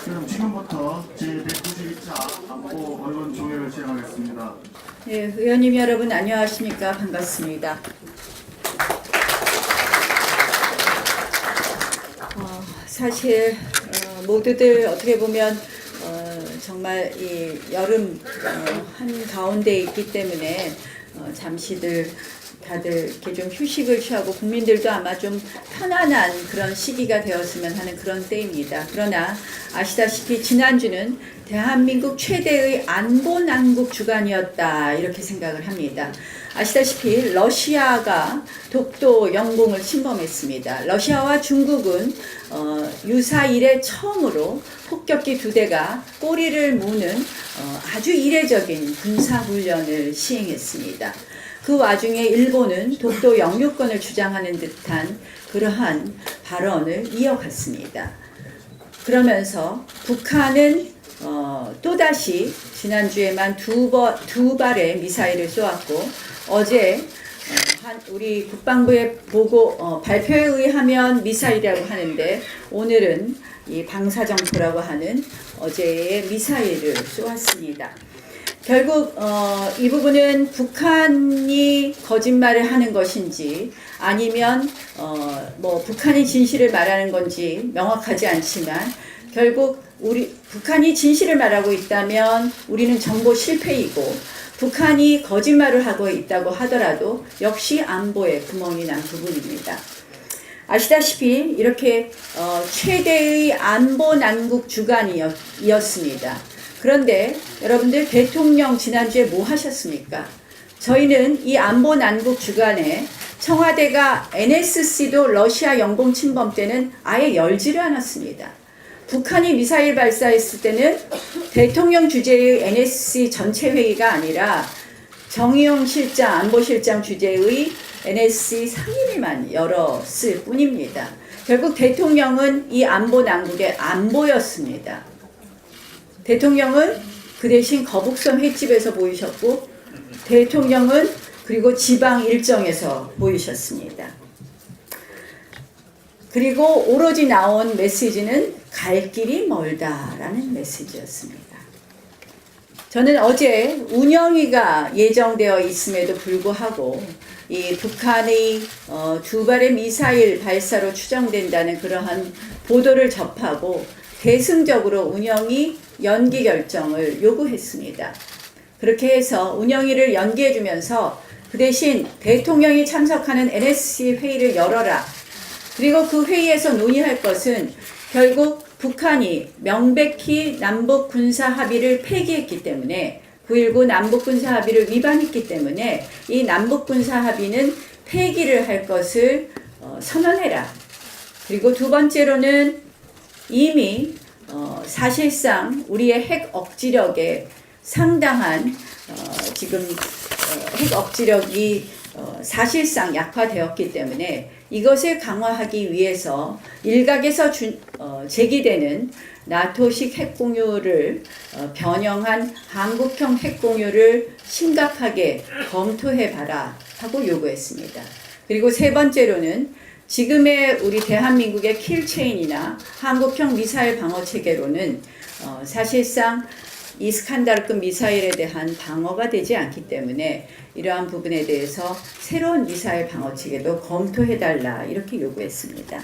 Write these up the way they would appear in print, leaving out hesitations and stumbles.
그럼 지금부터 제191차 안보 언론 조회를 시행하겠습니다. 네, 의원님 여러분 안녕하십니까? 반갑습니다. 사실 모두들 어떻게 보면 정말 이 여름 한 가운데 있기 때문에 잠시들 다들 이렇게 좀 휴식을 취하고 국민들도 아마 좀 편안한 그런 시기가 되었으면 하는 그런 때입니다. 그러나 아시다시피 지난주는 대한민국 최대의 안보 난국 주간이었다 이렇게 생각을 합니다. 아시다시피 러시아가 독도 영공을 침범했습니다. 러시아와 중국은 유사 이래 처음으로 폭격기 2대가 꼬리를 무는 아주 이례적인 군사훈련을 시행했습니다. 그 와중에 일본은 독도 영유권을 주장하는 듯한 그러한 발언을 이어갔습니다. 그러면서 북한은 또다시 지난주에만 두 발의 미사일을 쏘았고 어제 우리 국방부의 발표에 의하면 미사일이라고 하는데 오늘은 이 방사정포라고 하는 어제의 미사일을 쏘았습니다. 결국 이 부분은 북한이 거짓말을 하는 것인지 아니면 북한이 진실을 말하는 건지 명확하지 않지만 결국 북한이 진실을 말하고 있다면 우리는 정보 실패이고 북한이 거짓말을 하고 있다고 하더라도 역시 안보에 구멍이 난 부분입니다. 아시다시피 이렇게 최대의 안보 난국 주간이었습니다. 그런데 여러분들 대통령 지난주에 뭐 하셨습니까? 저희는 이 안보 난국 주간에 청와대가 NSC도 러시아 영공 침범 때는 아예 열지를 않았습니다. 북한이 미사일 발사했을 때는 대통령 주재의 NSC 전체 회의가 아니라 정의용 실장, 안보실장 주재의 NSC 상임위만 열었을 뿐입니다. 결국 대통령은 이 안보 난국에 안 보였습니다. 대통령은 그 대신 거북선 횟집에서 보이셨고 대통령은 그리고 지방 일정에서 보이셨습니다. 그리고 오로지 나온 메시지는 갈 길이 멀다라는 메시지였습니다. 저는 어제 운영위가 예정되어 있음에도 불구하고 이 북한의 2발의 미사일 발사로 추정된다는 그러한 보도를 접하고 대승적으로 운영위 연기 결정을 요구했습니다. 그렇게 해서 운영위를 연기해주면서 그 대신 대통령이 참석하는 NSC 회의를 열어라. 그리고 그 회의에서 논의할 것은 결국 북한이 명백히 남북 군사 합의를 폐기했기 때문에 9.19 남북 군사 합의를 위반했기 때문에 이 남북 군사 합의는 폐기를 할 것을 선언해라. 그리고 두 번째로는 이미 사실상 우리의 핵 억지력에 상당한 지금 핵 억지력이 사실상 약화되었기 때문에 이것을 강화하기 위해서 일각에서 제기되는 나토식 핵공유를 변형한 한국형 핵공유를 심각하게 검토해봐라 하고 요구했습니다. 그리고 세 번째로는 지금의 우리 대한민국의 킬체인이나 한국형 미사일 방어 체계로는 사실상 이스칸다르급 미사일에 대한 방어가 되지 않기 때문에 이러한 부분에 대해서 새로운 미사일 방어 체계도 검토해달라 이렇게 요구했습니다.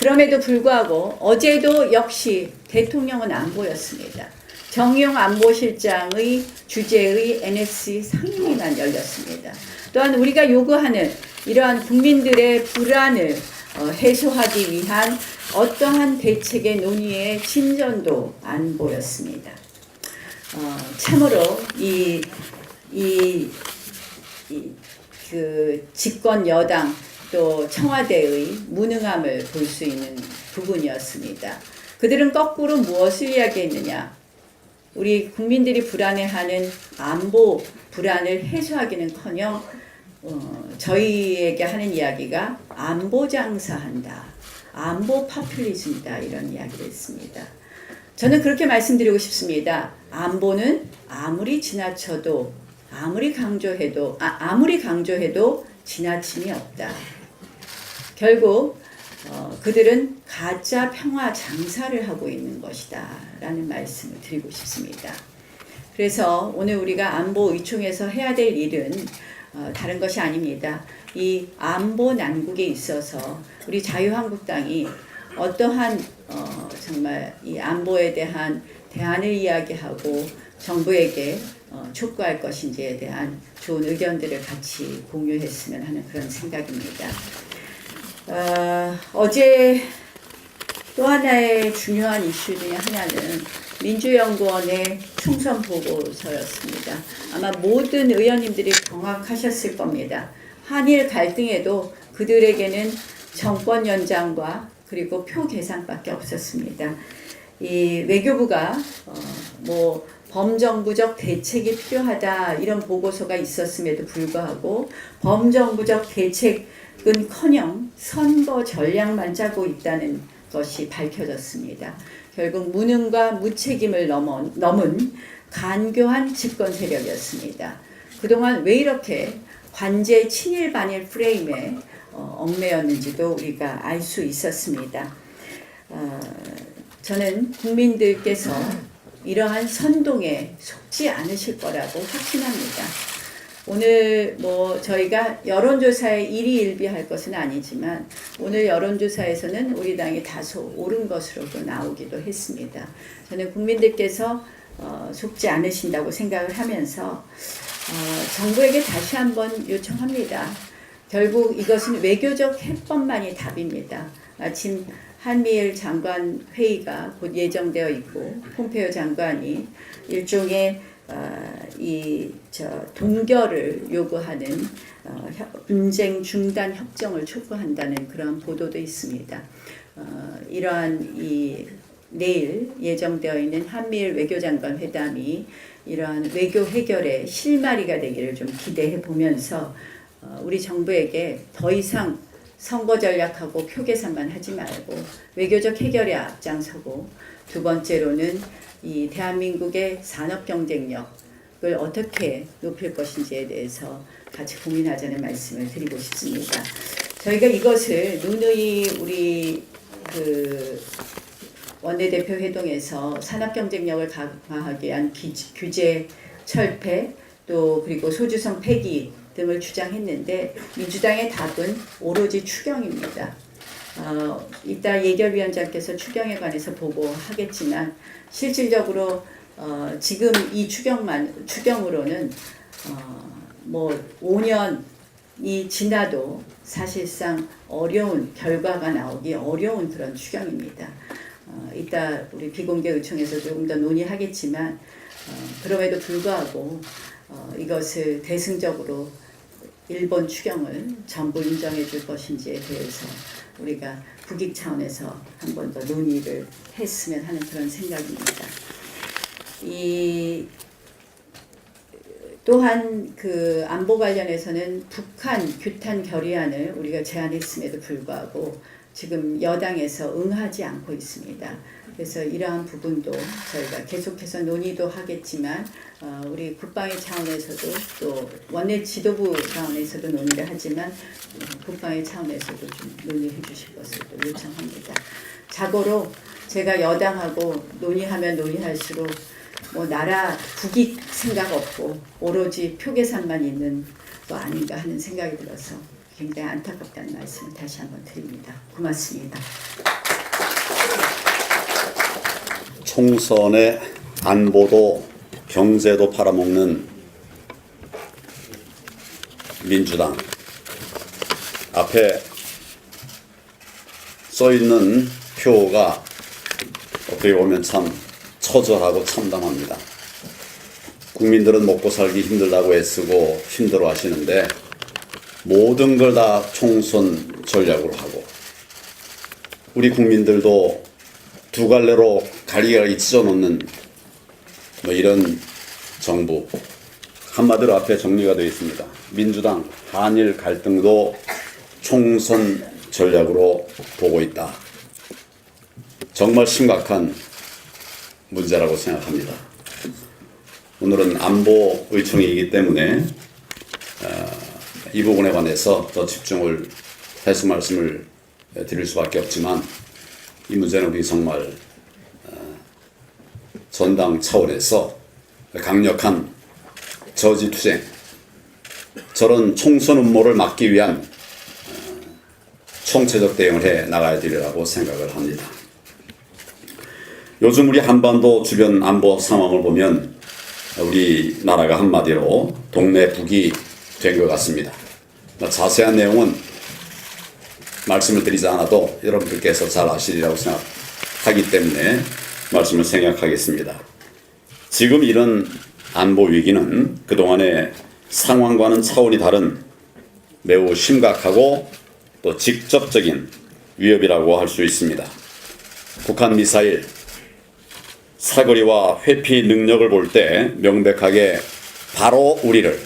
그럼에도 불구하고 어제도 역시 대통령은 안 보였습니다. 정의용 안보실장의 주재의 NSC 상임위만 열렸습니다. 또한 우리가 요구하는 이러한 국민들의 불안을 해소하기 위한 어떠한 대책의 논의의 진전도 안 보였습니다. 참으로 그 집권 여당 또 청와대의 무능함을 볼 수 있는 부분이었습니다. 그들은 거꾸로 무엇을 이야기했느냐? 우리 국민들이 불안해하는 안보 불안을 해소하기는커녕 저희에게 하는 이야기가 안보 장사한다, 안보 파퓰리즘이다 이런 이야기를 했습니다. 저는 그렇게 말씀드리고 싶습니다. 안보는 아무리 지나쳐도 아무리 강조해도 지나침이 없다. 결국 그들은 가짜 평화 장사를 하고 있는 것이다 라는 말씀을 드리고 싶습니다. 그래서 오늘 우리가 안보 의총에서 해야 될 일은 다른 것이 아닙니다. 이 안보 난국에 있어서 우리 자유한국당이 어떠한 정말 이 안보에 대한 대안을 이야기하고 정부에게 촉구할 것인지에 대한 좋은 의견들을 같이 공유했으면 하는 그런 생각입니다. 어제 또 하나의 중요한 이슈 중에 하나는 민주연구원의 총선 보고서였습니다. 아마 모든 의원님들이 경악하셨을 겁니다. 한일 갈등에도 그들에게는 정권 연장과 그리고 표 계산밖에 없었습니다. 이 외교부가 범정부적 대책이 필요하다 이런 보고서가 있었음에도 불구하고 범정부적 대책은커녕 선거 전략만 짜고 있다는 것이 밝혀졌습니다. 결국 무능과 무책임을 넘은 간교한 집권 세력이었습니다. 그동안 왜 이렇게 관제 친일 반일 프레임에 얽매였는지도 우리가 알 수 있었습니다. 저는 국민들께서 이러한 선동에 속지 않으실 거라고 확신합니다. 오늘 저희가 여론조사에 일희일비할 것은 아니지만 오늘 여론조사에서는 우리 당이 다소 오른 것으로도 나오기도 했습니다. 저는 국민들께서 속지 않으신다고 생각을 하면서 정부에게 다시 한번 요청합니다. 결국 이것은 외교적 해법만이 답입니다. 마침 한미일 장관 회의가 곧 예정되어 있고 폼페이오 장관이 일종의 동결을 요구하는 분쟁 중단 협정을 촉구한다는 그런 보도도 있습니다. 이러한 내일 예정되어 있는 한미일 외교장관 회담이 이러한 외교 해결의 실마리가 되기를 좀 기대해 보면서 우리 정부에게 더 이상 선거 전략하고 표 계산만 하지 말고 외교적 해결에 앞장서고 두 번째로는 이 대한민국의 산업 경쟁력을 어떻게 높일 것인지에 대해서 같이 고민하자는 말씀을 드리고 싶습니다. 저희가 이것을 누누이 우리 원내대표 회동에서 산업 경쟁력을 강화하기 위한 규제 철폐 또 그리고 소주성 폐기 등을 주장했는데 민주당의 답은 오로지 추경입니다. 이따 예결위원장께서 추경에 관해서 보고하겠지만 실질적으로 지금 이 추경으로는 5년이 지나도 사실상 어려운 결과가 나오기 어려운 그런 추경입니다. 이따 우리 비공개 의총에서 조금 더 논의하겠지만 그럼에도 불구하고 이것을 대승적으로 일본 추경을 전부 인정해 줄 것인지에 대해서 우리가 국익 차원에서 한 번 더 논의를 했으면 하는 그런 생각입니다. 또한 안보 관련해서는 북한 규탄 결의안을 우리가 제안했음에도 불구하고 지금 여당에서 응하지 않고 있습니다. 그래서 이러한 부분도 저희가 계속해서 논의도 하겠지만 우리 국방위 차원에서도 또 원내 지도부 차원에서도 논의를 하지만 국방위 차원에서도 좀 논의해 주실 것을 또 요청합니다. 자고로 제가 여당하고 논의하면 논의할수록 나라 국익 생각 없고 오로지 표 계산만 있는 거 아닌가 하는 생각이 들어서 굉장히 안타깝다는 말씀을 다시 한번 드립니다. 고맙습니다. 총선의 안보도 경제도 팔아먹는 민주당 앞에 써있는 표가 어떻게 보면 참 처절하고 참담합니다. 국민들은 먹고 살기 힘들다고 애쓰고 힘들어 하시는데 모든 걸 다 총선 전략으로 하고 우리 국민들도 두 갈래로 갈기갈기 찢어놓는 이런 정부 한마디로 앞에 정리가 되어 있습니다. 민주당 한일 갈등도 총선 전략으로 보고 있다. 정말 심각한 문제라고 생각합니다. 오늘은 안보 의총이기 때문에 이 부분에 관해서 더 집중을 해서 말씀을 드릴 수밖에 없지만 이 문제는 우리 정말 전당 차원에서 강력한 저지투쟁, 저런 총선 음모를 막기 위한 총체적 대응을 해 나가야 되리라고 생각을 합니다. 요즘 우리 한반도 주변 안보 상황을 보면 우리나라가 한마디로 동네 북이 된 것 같습니다. 자세한 내용은 말씀을 드리지 않아도 여러분들께서 잘 아시리라고 생각하기 때문에 말씀을 생략하겠습니다. 지금 이런 안보 위기는 그동안의 상황과는 차원이 다른 매우 심각하고 또 직접적인 위협이라고 할 수 있습니다. 북한 미사일 사거리와 회피 능력을 볼 때 명백하게 바로 우리를,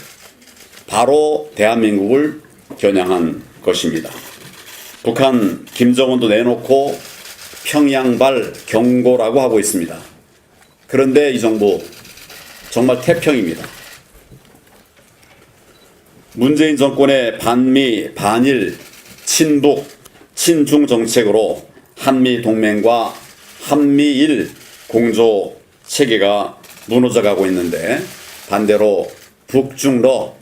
바로 대한민국을 겨냥한 것입니다. 북한 김정은도 내놓고 평양발 경고라고 하고 있습니다. 그런데 이 정부 정말 태평입니다. 문재인 정권의 반미, 반일, 친북, 친중 정책으로 한미 동맹과 한미일 공조 체계가 무너져가고 있는데 반대로 북중러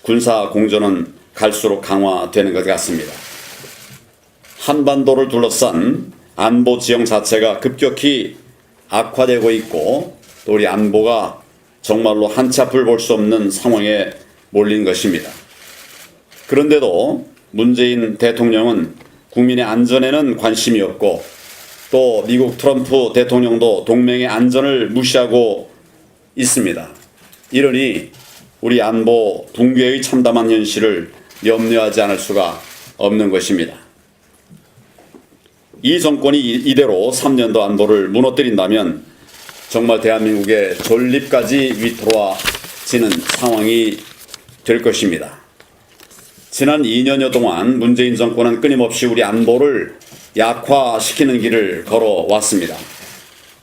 군사 공조는 갈수록 강화되는 것 같습니다. 한반도를 둘러싼 안보 지형 자체가 급격히 악화되고 있고 또 우리 안보가 정말로 한치 앞을 볼 수 없는 상황에 몰린 것입니다. 그런데도 문재인 대통령은 국민의 안전에는 관심이 없고 또 미국 트럼프 대통령도 동맹의 안전을 무시하고 있습니다. 이러니 우리 안보 붕괴의 참담한 현실을 염려하지 않을 수가 없는 것입니다. 이 정권이 이대로 3년도 안보를 무너뜨린다면 정말 대한민국의 존립까지 위태로워지는 상황이 될 것입니다. 지난 2년여 동안 문재인 정권은 끊임없이 우리 안보를 약화시키는 길을 걸어왔습니다.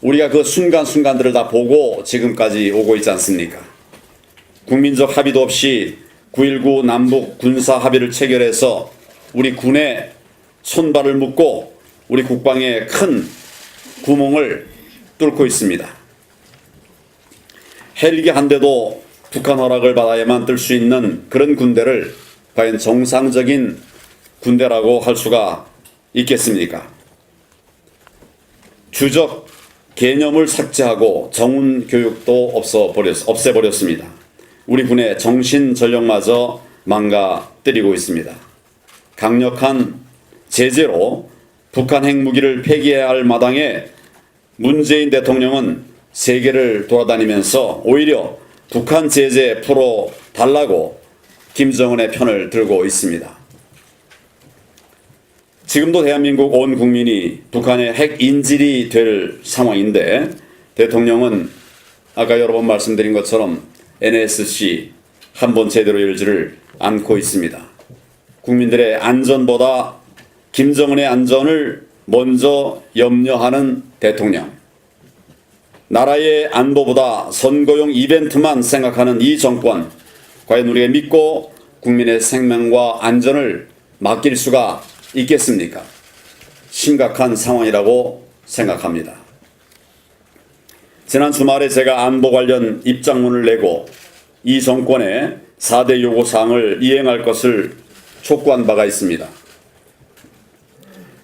우리가 그 순간순간들을 다 보고 지금까지 오고 있지 않습니까? 국민적 합의도 없이 9.19 남북 군사 합의를 체결해서 우리 군에 손발을 묶고 우리 국방에 큰 구멍을 뚫고 있습니다. 헬기 한 대도 북한 허락을 받아야만 뜰 수 있는 그런 군대를 과연 정상적인 군대라고 할 수가 있겠습니까? 주적 개념을 삭제하고 정훈 교육도 없애버렸습니다. 우리 군의 정신 전력마저 망가뜨리고 있습니다. 강력한 제재로 북한 핵무기를 폐기해야 할 마당에 문재인 대통령은 세계를 돌아다니면서 오히려 북한 제재 풀어달라고 김정은의 편을 들고 있습니다. 지금도 대한민국 온 국민이 북한의 핵 인질이 될 상황인데 대통령은 아까 여러 번 말씀드린 것처럼 NSC 한 번 제대로 열지를 않고 있습니다. 국민들의 안전보다 김정은의 안전을 먼저 염려하는 대통령, 나라의 안보보다 선거용 이벤트만 생각하는 이 정권, 과연 우리가 믿고 국민의 생명과 안전을 맡길 수가 있겠습니까? 심각한 상황이라고 생각합니다. 지난 주말에 제가 안보 관련 입장문을 내고 이 정권의 4대 요구사항을 이행할 것을 촉구한 바가 있습니다.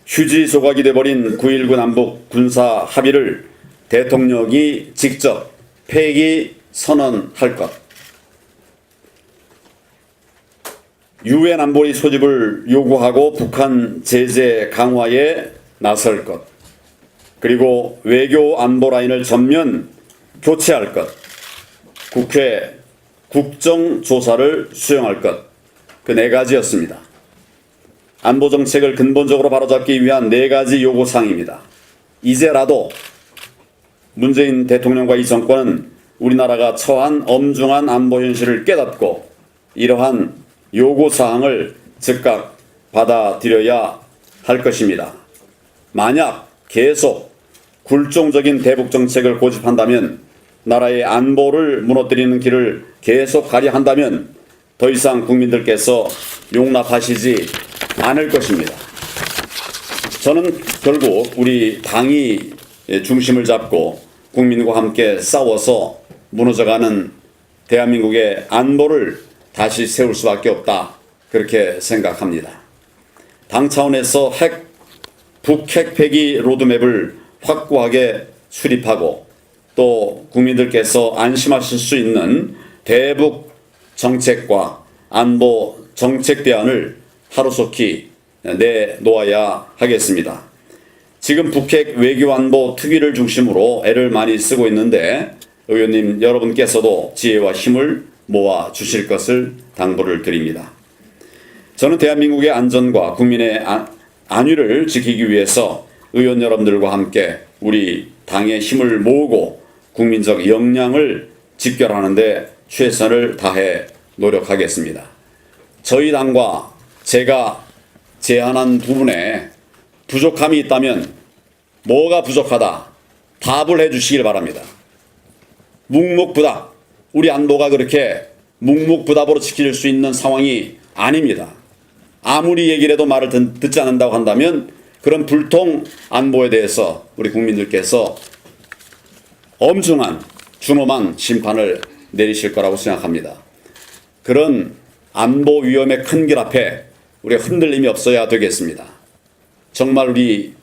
휴지 조각이 돼버린 9.19 남북 군사 합의를 대통령이 직접 폐기 선언할 것, 유엔 안보리 소집을 요구하고 북한 제재 강화에 나설 것, 그리고 외교 안보 라인을 전면 교체할 것, 국회 국정조사를 수용할 것, 그 4가지였습니다. 안보 정책을 근본적으로 바로잡기 위한 4가지 요구사항입니다. 이제라도 문재인 대통령과 이 정권은 우리나라가 처한 엄중한 안보 현실을 깨닫고 이러한 요구사항을 즉각 받아들여야 할 것입니다. 만약 계속 굴종적인 대북 정책을 고집한다면, 나라의 안보를 무너뜨리는 길을 계속 가려 한다면 더 이상 국민들께서 용납하시지 않을 것입니다. 저는 결국 우리 당이 중심을 잡고 국민과 함께 싸워서 무너져가는 대한민국의 안보를 다시 세울 수밖에 없다. 그렇게 생각합니다. 당 차원에서 북핵 폐기 로드맵을 확고하게 수립하고 또 국민들께서 안심하실 수 있는 대북 정책과 안보 정책 대안을 하루속히 내놓아야 하겠습니다. 지금 북핵 외교안보 특위를 중심으로 애를 많이 쓰고 있는데 의원님 여러분께서도 지혜와 힘을 모아 주실 것을 당부를 드립니다. 저는 대한민국의 안전과 국민의 안위를 지키기 위해서 의원 여러분들과 함께 우리 당의 힘을 모으고 국민적 역량을 집결하는 데 최선을 다해 노력하겠습니다. 저희 당과 제가 제안한 부분에 부족함이 있다면 뭐가 부족하다 답을 해 주시길 바랍니다. 묵묵부답, 우리 안보가 그렇게 묵묵부답으로 지킬 수 있는 상황이 아닙니다. 아무리 얘기를 해도 말을 듣지 않는다고 한다면 그런 불통 안보에 대해서 우리 국민들께서 엄중한 준엄한 심판을 내리실 거라고 생각합니다. 그런 안보 위험의 큰 길 앞에 우리가 흔들림이 없어야 되겠습니다. 정말 우리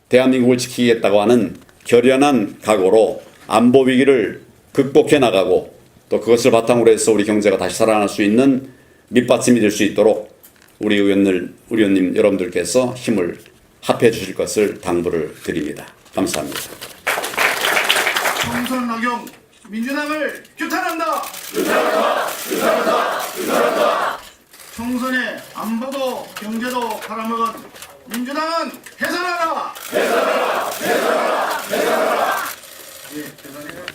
대한민국을 지키겠다고 하는 결연한 각오로 안보 위기를 극복해 나가고 또 그것을 바탕으로 해서 우리 경제가 다시 살아날 수 있는 밑받침이 될 수 있도록 우리 의원님 여러분들께서 힘을 합해 주실 것을 당부를 드립니다. 감사합니다. 총선 낙용 민주당을 규탄한다. 총선에 안보도 경제도 팔아먹은 민주당은 해산하라. 예, 대단해요.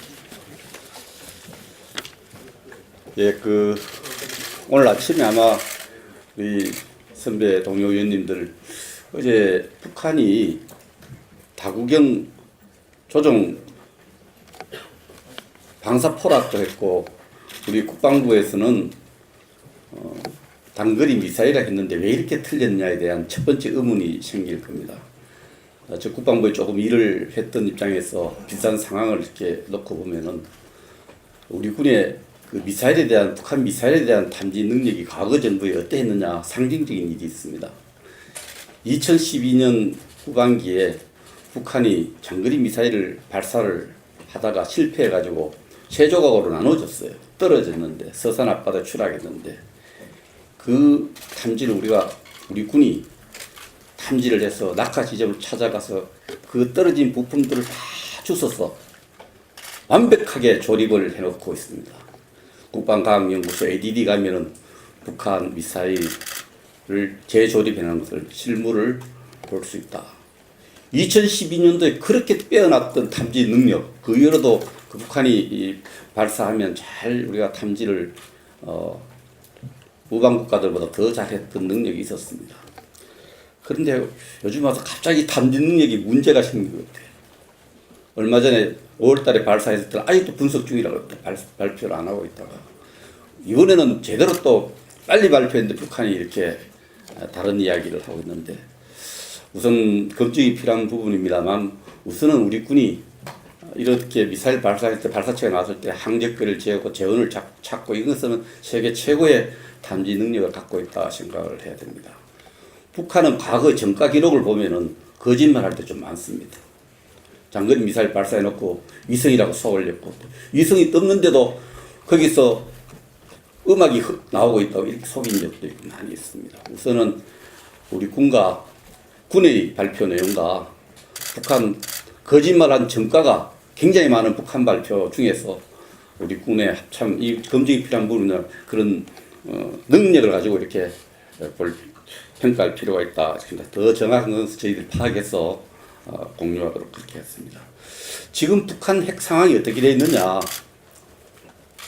예, 오늘 아침에 아마 우리 선배 동료 의원님들 어제 북한이 다구경 조종 방사포락도 했고 우리 국방부에서는 단거리 미사일을 했는데 왜 이렇게 틀렸냐에 대한 첫 번째 의문이 생길 겁니다. 저 국방부에 조금 일을 했던 입장에서 비슷한 상황을 이렇게 놓고 보면은 우리 군의 그 북한 미사일에 대한 탐지 능력이 과거 정부에 어떠했느냐 상징적인 일이 있습니다. 2012년 후반기에 북한이 장거리 미사일을 발사를 하다가 실패해가지고 세 조각으로 나눠졌어요. 떨어졌는데 서산 앞바다에 추락했는데 그 탐지를 우리 군이 탐지를 해서 낙하 지점을 찾아가서 그 떨어진 부품들을 다 주워서 완벽하게 조립을 해놓고 있습니다. 국방과학연구소 ADD 가면은 북한 미사일을 재조립해놓은 것을 실물을 볼 수 있다. 2012년도에 그렇게 빼어났던 탐지 능력, 그 이후로도 그 북한이 발사하면 잘 우리가 탐지를 우방 국가들보다 더 잘했던 능력이 있었습니다. 그런데 요즘 와서 갑자기 탐지 능력이 문제가 생긴 것 같아요. 얼마 전에 5월달에 발사했을 때는 아직도 분석 중이라고 발표를 안 하고 있다가 이번에는 제대로 또 빨리 발표했는데 북한이 이렇게 다른 이야기를 하고 있는데 우선 검증이 필요한 부분입니다만 우선은 우리 군이 이렇게 미사일 발사할 때 발사체가 나왔을 때 항적거리를 재고 재원을 찾고 이것은 세계 최고의 탐지 능력을 갖고 있다 생각을 해야 됩니다. 북한은 과거 전가 기록을 보면은 거짓말할 때 좀 많습니다. 장거리 미사일 발사해놓고 위성이라고 쏘올렸고 위성이 떴는데도 거기서 음악이 나오고 있다고 이렇게 속인 적도 많이 있습니다. 우선은 우리 군의 발표 내용과 북한 거짓말한 전가가 굉장히 많은 북한 발표 중에서 우리 군의 참 이 검증이 필요한 부분은 그런 능력을 가지고 이렇게 평가할 필요가 있다. 더 정확한 것을 저희들이 파악해서 공유하도록 그렇게 했습니다. 지금 북한 핵 상황이 어떻게 되어 있느냐.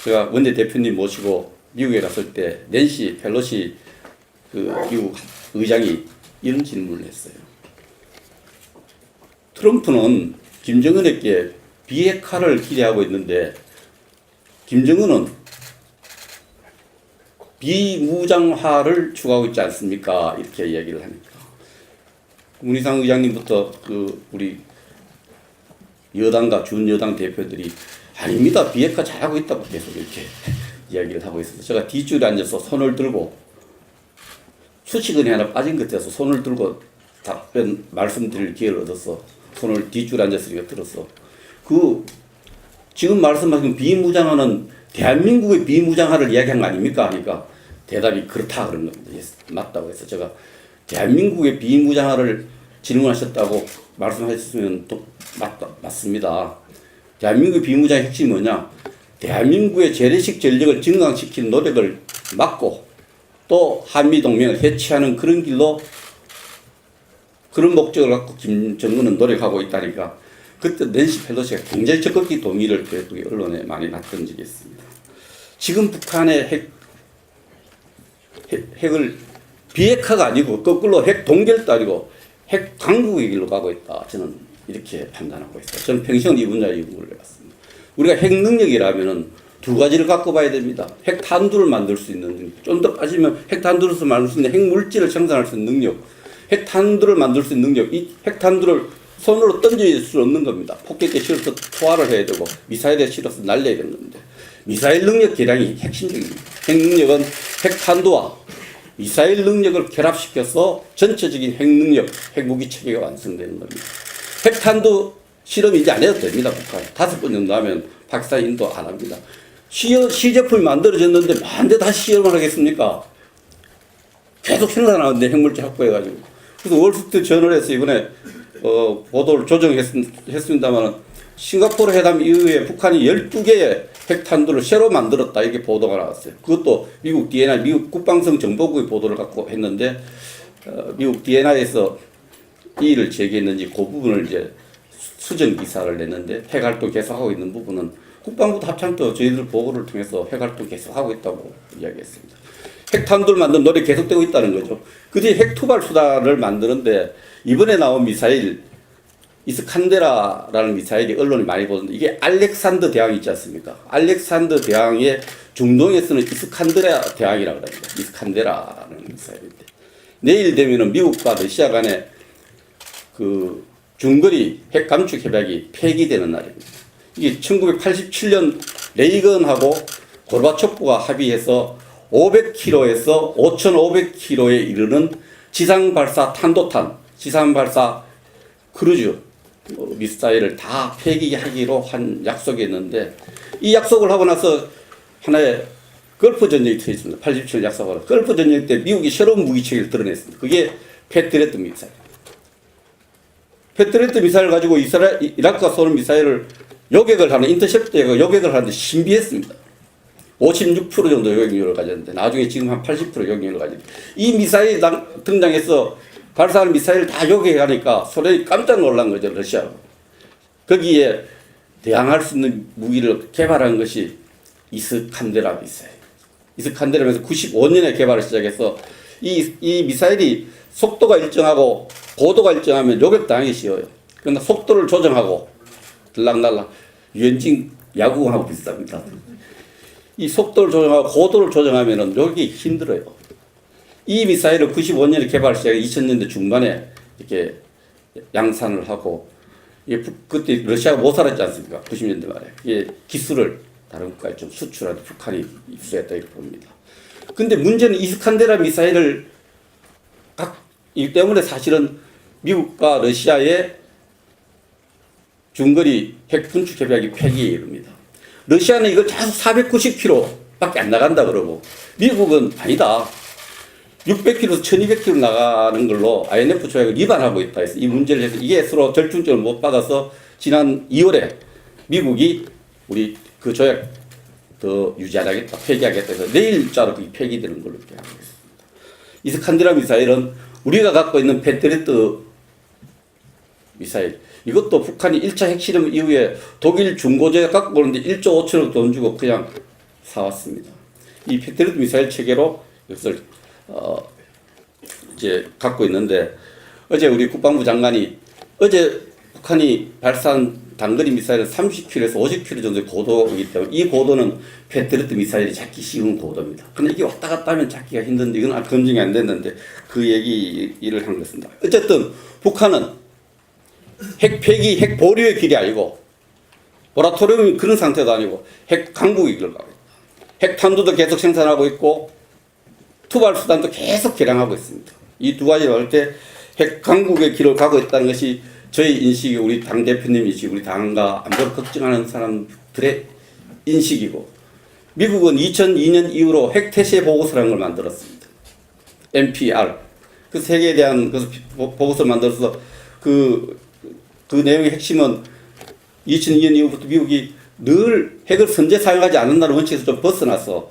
제가 원내 대표님 모시고 미국에 갔을 때 낸시 펠로시 미국 의장이 이런 질문을 했어요. 트럼프는 김정은에게 비핵화를 기대하고 있는데 김정은은 비무장화를 추구하고 있지 않습니까? 이렇게 이야기를 하니까 문희상 의장님부터 그 우리 여당과 준여당 대표들이 아닙니다. 비핵화 잘하고 있다고 계속 이렇게 이야기를 하고 있어서 제가 뒷줄에 앉아서 손을 들고 수식은이 하나 빠진 것 같아서 손을 들고 답변 말씀드릴 기회를 얻어서 손을 뒷줄에 앉았으니까 들었어. 그 지금 말씀하신 비무장화는 대한민국의 비무장화를 이야기한 거 아닙니까? 하니까 대답이 그렇다 그런 겁니다. 맞다고 해서 제가 대한민국의 비무장화를 질문하셨다고 말씀하셨으면 또 맞습니다. 대한민국의 비무장의 핵심이 뭐냐? 대한민국의 재래식 전력을 증강시키는 노력을 막고 또 한미동맹을 해체하는 그런 길로 그런 목적을 갖고 김정은은 노력하고 있다니까 그때 낸시 펠로시가 굉장히 적극적인 동의를 언론에 많이 났던 적이 있습니다. 지금 북한의 핵을 비핵화가 아니고 거꾸로 핵 동결도 아니고 핵 강국의 길로 가고 있다. 저는 이렇게 판단하고 있어요. 저는 평생 이 분야에 연구를 해왔습니다. 우리가 핵 능력이라면은 두 가지를 갖고 봐야 됩니다. 핵 탄두를 만들 수 있는 능력. 좀 더 빠지면 핵 탄두로서 만들 수 있는 핵 물질을 생산할 수 있는 능력. 핵 탄두를 만들 수 있는 능력. 이 핵 탄두를 손으로 던질 수 없는 겁니다. 폭격기에 실어서 투하를 해야 되고 미사일에 실어서 날려야 되는 건데 미사일 능력 개량이 핵심적입니다. 핵 능력은 핵 탄두와 미사일 능력을 결합시켜서 전체적인 핵 능력, 핵 무기 체계가 완성되는 겁니다. 핵 탄두 실험 이제 안 해도 됩니다. 북한 5번 정도 하면 파키스탄, 인도 안 합니다. 시제품이 만들어졌는데 만데 다시 실험을 하겠습니까? 계속 생산하는데 핵물질 확보해가지고. 그래서 월스트리트 저널에서 이번에 보도를 조정했습니다만 싱가포르 회담 이후에 북한이 12개의 핵탄두를 새로 만들었다 이렇게 보도가 나왔어요. 그것도 미국 DNI, 미국 국방성 정보국의 보도를 갖고 했는데 미국 DNI에서 이 일을 제기했는지 그 부분을 이제 수정 기사를 냈는데 핵활동 계속하고 있는 부분은 국방부도 합참도 저희들 보고를 통해서 핵활동 계속하고 있다고 이야기했습니다. 핵탄두를 만든 노력이 계속되고 있다는 거죠. 그 뒤에 핵투발 수단을 만드는데 이번에 나온 미사일 이스칸데라라는 미사일이 언론이 많이 보는데 이게 알렉산더 대왕이 있지 않습니까? 알렉산더 대왕의 중동에 쓰는 이스칸데라 대왕이라고 합니다. 이스칸데라라는 미사일인데 내일 되면은 미국과 러시아 간에 그 중거리 핵 감축 협약이 폐기되는 날입니다. 이게 1987년 레이건하고 고르바초프가 합의해서 500km에서 5,500km에 이르는 지상 발사 탄도탄, 지상 발사 크루즈 미사일을 다 폐기하기로 한 약속이 있는데 이 약속을 하고 나서 하나의 걸프 전쟁이 터졌습니다. 87년 약속하고 걸프 전쟁 때 미국이 새로운 무기 체계를 드러냈습니다. 그게 패트리어트 미사일. 패트리어트 미사일을 가지고 이라크가 쏘는 미사일을 요격을 하는 인터셉터가 요격을 하는데 신비했습니다. 56% 정도 요격률을 가졌는데 나중에 지금 한 80% 요격률을 가졌는데 이 미사일이 등장해서 발사하는 미사일을 다 요격하니까 소련이 깜짝 놀란 거죠. 러시아로. 거기에 대항할 수 있는 무기를 개발한 것이 이스칸데라 미사일. 이스칸데라에서 95년에 개발을 시작해서 이 미사일이 속도가 일정하고 고도가 일정하면 요격당하기 쉬워요. 그러나 속도를 조정하고 들락날락 유엔진 야구공하고 비슷합니다. 이 속도를 조정하고 고도를 조정하면 요격이 힘들어요. 이 미사일을 95년에 개발 시작해 2000년대 중반에 이렇게 양산을 하고 그때 러시아가 못 살았지 않습니까? 90년대 말에 이 기술을 다른 국가에 좀 수출하는 북한이 입수했다 이렇게 봅니다. 근데 문제는 이스칸데라 미사일을 이 때문에 사실은 미국과 러시아의 중거리 핵 분축 협약이 폐기에 이릅니다. 러시아는 이걸 계속 490km밖에 안 나간다 그러고 미국은 아니다. 600km에서 1200km 나가는 걸로 INF 조약을 위반하고 있다 해서 이 문제를 해서 이게 서로 절충점을 못 받아서 지난 2월에 미국이 우리 그 조약 더 유지하겠다, 폐기하겠다 해서 내일자로 그게 폐기되는 걸로 이렇게 하고 있습니다. 이스칸데라 미사일은 우리가 갖고 있는 패트리어트 미사일 이것도 북한이 1차 핵실험 이후에 독일 중고제 갖고 오는데 1조 5천억 돈 주고 그냥 사왔습니다. 이 패트리어트 미사일 체계로 이것을 이제 갖고 있는데 어제 우리 국방부 장관이 어제 북한이 발사한 단거리 미사일은 30km에서 50km 정도의 고도이기 때문에 이 고도는 패트리어트 미사일이 잡기 쉬운 고도입니다. 근데 이게 왔다 갔다 하면 잡기가 힘든데 이건 검증이 안 됐는데 그 얘기를 한 것입니다. 어쨌든 북한은 핵 폐기, 핵 보류의 길이 아니고 모라토리움이 그런 상태도 아니고 핵 강국의 길을 가고 있다. 핵 탄두도 계속 생산하고 있고 투발 수단도 계속 개량하고 있습니다. 이 두 가지를 할 때 핵 강국의 길을 가고 있다는 것이 저희 인식이 우리 당 대표님이시 우리 당과 안보를 걱정하는 사람들의 인식이고 미국은 2002년 이후로 핵 태세 보고서라는 걸 만들었습니다. NPR 그 세계에 대한 그 보고서를 만들어서 그 내용의 핵심은 2002년 이후부터 미국이 늘 핵을 선제 사용하지 않는다는 원칙에서 좀 벗어나서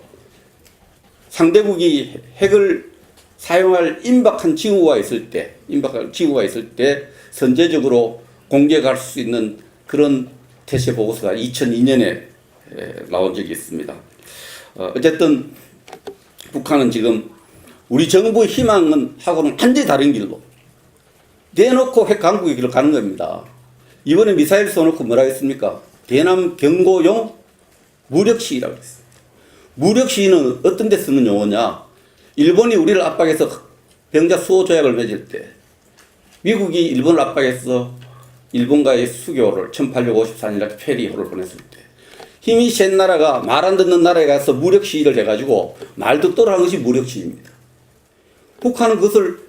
상대국이 핵을 사용할 임박한 징후가 있을 때 선제적으로 공격할 수 있는 그런 태세 보고서가 2002년에 나온 적이 있습니다. 어쨌든 북한은 지금 우리 정부의 희망은 하고는 완전히 다른 길로 대놓고 핵 강국의 길로 가는 겁니다. 이번에 미사일 쏘놓고 뭐라 했습니까? 대남 경고용 무력 시위라고 했습니다. 무력 시위는 어떤 데 쓰는 용어냐? 일본이 우리를 압박해서 병자 수호 조약을 맺을 때 미국이 일본을 압박해서 일본과의 수교를 1854년에 페리호를 보냈을 때 힘이 센 나라가 말 안 듣는 나라에 가서 무력 시위를 해가지고 말 듣도록 한 것이 무력 시위입니다. 북한은 그것을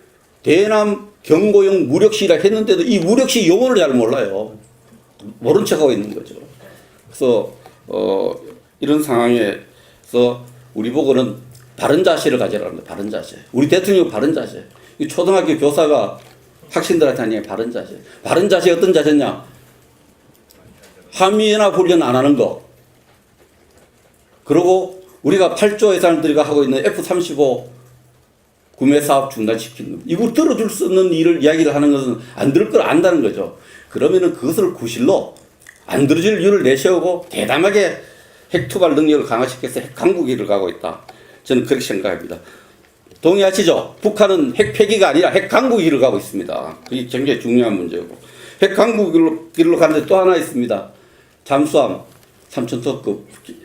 대남 경고용 무력 시위라 했는데도 이 무력 시위 용어를 잘 몰라요. 모른 척하고 있는 거죠. 그래서 이런 상황에서 우리 보고는 바른 자세를 가지라는 겁니다. 바른 자세. 우리 대통령 바른 자세. 이 초등학교 교사가 학생들한테 하는 바른 자세. 바른 자세 어떤 자세냐? 한미연합 훈련 안 하는 거. 그리고 우리가 8조 예산을 들여가 하고 있는 F-35 구매 사업 중단시키는 거. 이걸 들어줄 수 없는 일을 이야기를 하는 것은 안 들을 걸 안다는 거죠. 그러면은 그것을 구실로 안 들어줄 이유를 내세우고 대담하게 핵 투발 능력을 강화시켜서 핵 강국기를 가고 있다. 저는 그렇게 생각합니다. 동의하시죠? 북한은 핵 폐기가 아니라 핵 강국기를 가고 있습니다. 그게 굉장히 중요한 문제고. 핵 강국기로 가는데 또 하나 있습니다. 잠수함 3,000톤급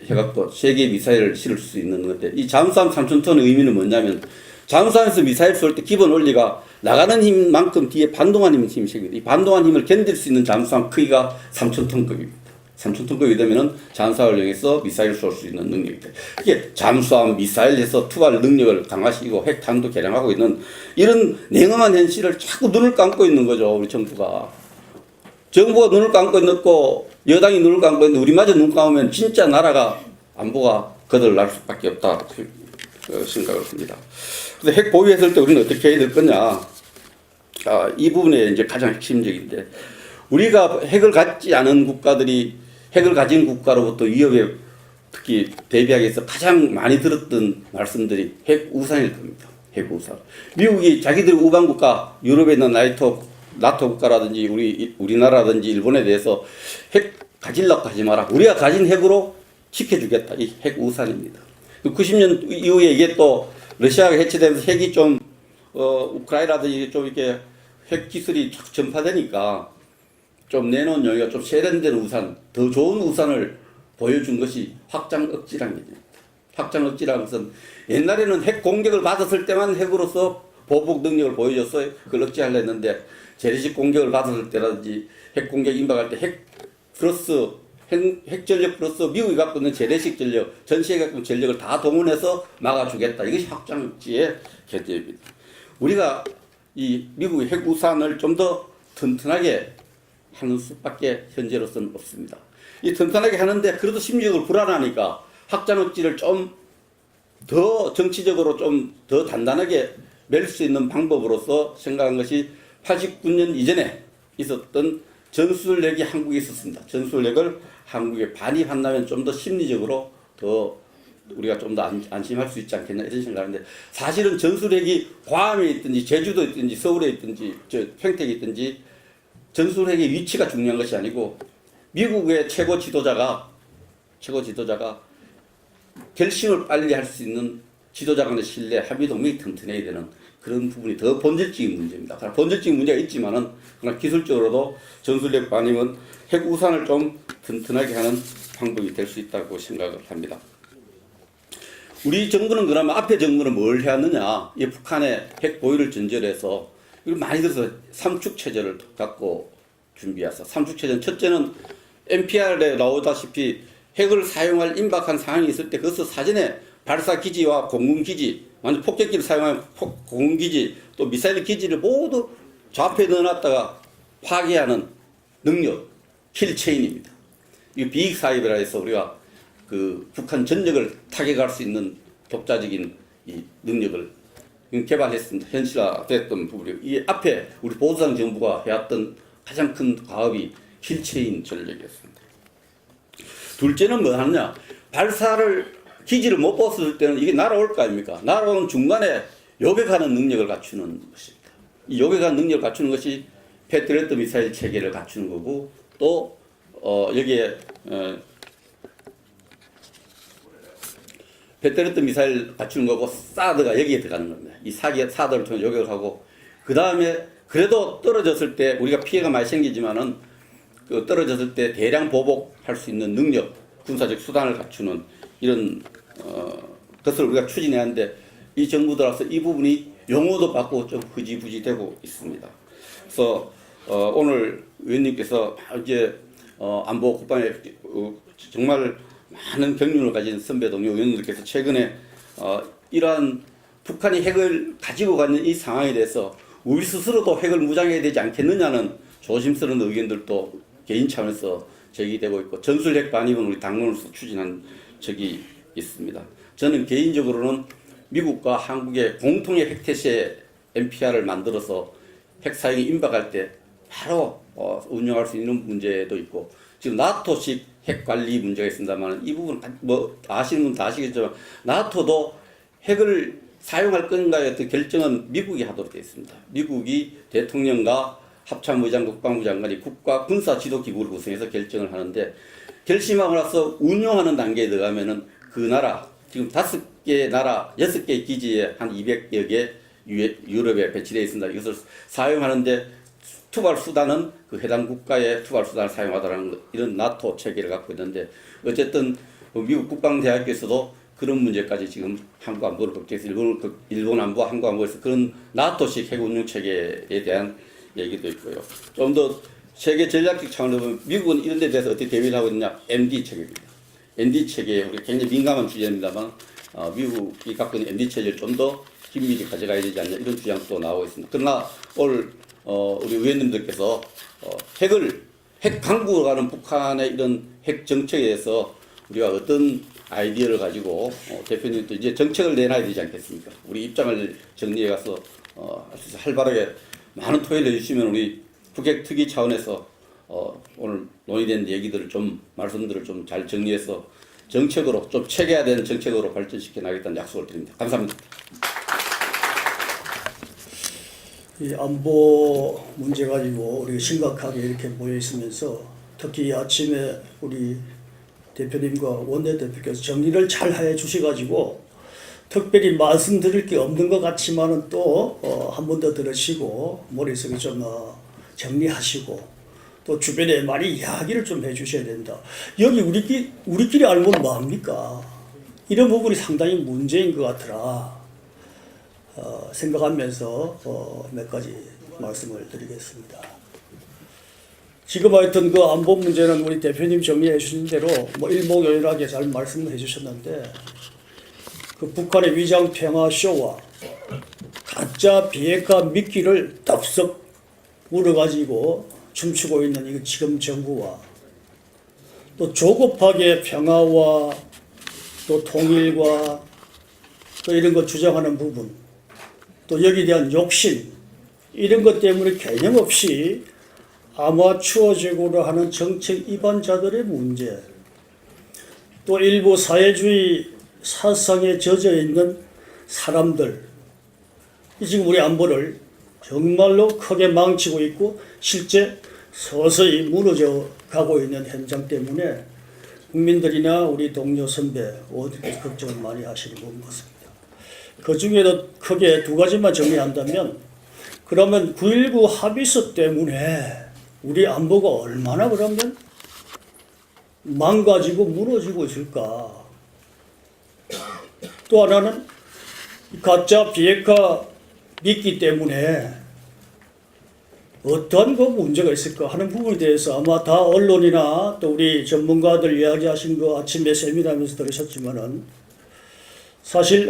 해갖고 세계 미사일을 실을 수 있는 건데 이 잠수함 3,000톤의 의미는 뭐냐면 잠수함에서 미사일 쏠 때 기본 원리가 나가는 힘만큼 뒤에 반동한 힘이 생깁니다. 이 반동한 힘을 견딜 수 있는 잠수함 크기가 3,000톤급입니다. 3,000톤급이 되면은 잠수함을 이용해서 미사일을 쏠 수 있는 능력이다. 이게 잠수함, 미사일에서 투발 능력을 강화시키고 핵탄도 개량하고 있는 이런 냉엄한 현실을 자꾸 눈을 감고 있는 거죠. 우리 정부가. 정부가 눈을 감고 있고 여당이 눈을 감고 있는데 우리마저 눈 감으면 진짜 나라가 안보가 거들날 수밖에 없다 생각을 합니다. 그래서 핵 보유했을 때 우리는 어떻게 해야 될 거냐? 이 부분에 이제 가장 핵심적인데 우리가 핵을 갖지 않은 국가들이 핵을 가진 국가로부터 위협에 특히 대비하기 위해서 가장 많이 들었던 말씀들이 핵 우산일 겁니다. 핵 우산. 미국이 자기들 우방 국가, 유럽에 있는 나토 국가라든지 우리나라라든지 일본에 대해서 핵 가지려고 하지 마라. 우리가 가진 핵으로 지켜주겠다. 이 핵 우산입니다. 90년 이후에 이게 또 러시아가 해체되면서 핵이 좀 우크라이나라든지 좀 이렇게 핵 기술이 쫙 전파되니까 좀 내놓은 용기가 좀 세련된 우산, 더 좋은 우산을 보여준 것이 확장 억지라는 겁니다. 확장 억지라는 것은 옛날에는 핵 공격을 받았을 때만 핵으로서 보복 능력을 보여줘서 그걸 억제하려 했는데 재래식 공격을 받았을 때라든지 핵 공격 임박할 때 핵 전력 플러스 미국이 갖고 있는 재래식 전력, 전 세계가 갖고 있는 전력을 다 동원해서 막아주겠다. 이것이 확장 억지의 개념입니다. 우리가 이 미국의 핵 우산을 좀 더 튼튼하게 하는 수밖에 현재로서는 없습니다. 이 튼튼하게 하는데 그래도 심리적으로 불안하니까 확장 억지를 좀 더 정치적으로 좀 더 단단하게 맬 수 있는 방법으로서 생각한 것이 89년 이전에 있었던 전술핵이 한국에 있었습니다. 전술핵을 한국에 반입한다면 좀 더 심리적으로 더 우리가 좀 더 안심할 수 있지 않겠냐 이런 생각하는데 사실은 전술핵이 괌에 있든지 제주도에 있든지 서울에 있든지 평택에 있든지 전술핵의 위치가 중요한 것이 아니고 미국의 최고 지도자가 결심을 빨리 할 수 있는 지도자 간의 신뢰, 합의동맹이 튼튼해야 되는 그런 부분이 더 본질적인 문제입니다. 그러나 본질적인 문제가 있지만은 그러나 기술적으로도 전술핵 반입은 핵 우산을 좀 튼튼하게 하는 방법이 될 수 있다고 생각을 합니다. 우리 정부는 그러면 앞에 정부는 뭘 해왔느냐? 이 북한의 핵 보유를 전제해서 이걸 많이 들어서 삼축 체제를 갖고 준비해서 삼축 체제는 첫째는 NPR에 나오다시피 핵을 사용할 임박한 상황이 있을 때 그것을 사전에 발사 기지와 공군 기지, 완전 폭격기를 사용한 공군 기지, 또 미사일 기지를 모두 좌표에 넣어놨다가 파괴하는 능력, 킬체인입니다. 이 비익 사입이라 해서 우리가 그 북한 전역을 타격할 수 있는 독자적인 이 능력을 개발했습니다. 현실화됐던 부분이 이 앞에 우리 보수당 정부가 해왔던 가장 큰 과업이 킬체인 전력이었습니다. 둘째는 뭐 하느냐? 발사를 기지를 못 봤을 때는 이게 날아올 거 아닙니까? 날아오는 중간에 요격하는 능력을 갖추는 것입니다. 이 요격하는 능력을 갖추는 것이 패트리어트 미사일 체계를 갖추는 거고 또 여기에 패트리어트 미사일 갖추는 거고 사드가 여기에 들어가는 겁니다. 이 사드를 통해 요격을 하고 그 다음에 그래도 떨어졌을 때 우리가 피해가 많이 생기지만은 그 떨어졌을 때 대량 보복할 수 있는 능력, 군사적 수단을 갖추는 이런 것을 우리가 추진해야 하는데 이 정부 들어서 이 부분이 용어도 바꾸고 좀 흐지부지되고 있습니다. 그래서 오늘 의원님께서 이제 안보 국방에 정말 많은 경륜을 가진 선배 동료 의원님들께서 최근에 이러한 북한이 핵을 가지고 가는 이 상황에 대해서 우리 스스로도 핵을 무장해야 되지 않겠느냐는 조심스러운 의견들도 개인 차원에서 제기되고 있고 전술핵 반입은 우리 당론으로서 추진한 적이 있습니다. 저는 개인적으로는 미국과 한국의 공통의 핵태세 NPR을 만들어서 핵 사용이 임박할 때 바로 운영할 수 있는 문제도 있고 지금 나토식 핵 관리 문제가 있습니다만 이 부분 뭐 아시는 분 다 아시겠지만 나토도 핵을 사용할 건가의 어떤 결정은 미국이 하도록 되어 있습니다. 미국이 대통령과 합참의장, 국방부 장관이 국가 군사 지도 기구를 구성해서 결정을 하는데 결심하고 나서 운용하는 단계에 들어가면은 그 나라 지금 5개 나라 6개 기지에 한 200여 개 유럽에 배치되어 있습니다. 이것을 사용하는데 투발 수단은 그 해당 국가의 투발 수단을 사용하더라는 이런 나토 체계를 갖고 있는데 어쨌든 미국 국방대학교에서도 그런 문제까지 지금 한국 안보를 걱정해서 일본 안보와 한국 안보에서 그런 나토식 핵 운용 체계에 대한 얘기도 있고요. 좀 더 세계 전략적 차원으로 보면 미국은 이런 데 대해서 어떻게 대비를 하고 있느냐? MD 체계입니다. MD 체계 우리 굉장히 민감한 주제입니다만 미국이 갖고 있는 MD 체계를 좀 더 긴밀히 가져가야 되지 않냐 이런 주장도 나오고 있습니다. 그러나 오늘 우리 의원님들께서 핵 강국으로 가는 북한의 이런 핵 정책에 대해서 우리가 어떤 아이디어를 가지고 대표님도 이제 정책을 내놔야 되지 않겠습니까? 우리 입장을 정리해 가서 활발하게 많은 토의를 해주시면 우리 북핵 특위 차원에서 오늘 논의된 얘기들을 좀 말씀들을 좀 잘 정리해서 정책으로 좀 체계화된 정책으로 발전시켜 나가겠다는 약속을 드립니다. 감사합니다. 이 안보 문제 가지고 우리가 심각하게 이렇게 모여 있으면서 특히 아침에 우리 대표님과 원내대표께서 정리를 잘 해 주셔가지고 특별히 말씀드릴 게 없는 것 같지만은 또 한 번 더 들으시고 머릿속에 좀 정리하시고 또 주변에 많이 이야기를 좀 해주셔야 된다. 여기 우리끼리 알고는 뭐합니까? 이런 부분이 상당히 문제인 것 같더라. 생각하면서 몇 가지 말씀을 드리겠습니다. 지금 하여튼 그 안보 문제는 우리 대표님 정리해 주신 대로 뭐 일목요연하게 잘 말씀해 주셨는데 그 북한의 위장 평화 쇼와 가짜 비핵화 미끼를 덥석 물어가지고 춤추고 있는 이 지금 정부와 또 조급하게 평화와 또 통일과 또 이런 거 주장하는 부분 또 여기에 대한 욕심 이런 것 때문에 개념 없이 아마추어적으로 하는 정책 위반자들의 문제 또 일부 사회주의 사상에 젖어 있는 사람들 지금 우리 안보를 정말로 크게 망치고 있고 실제 서서히 무너져 가고 있는 현장 때문에 국민들이나 우리 동료 선배 어디까지 걱정을 많이 하시는 것 같습니다. 그 중에도 크게 두 가지만 정리한다면, 그러면 9.19 합의서 때문에 우리 안보가 얼마나 그러면 망가지고 무너지고 있을까? 또 하나는 가짜 비핵화 믿기 때문에 어떠한 그 문제가 있을까 하는 부분에 대해서 아마 다 언론이나 또 우리 전문가들 이야기하신 거 아침에 세미나하면서 들으셨지만은, 사실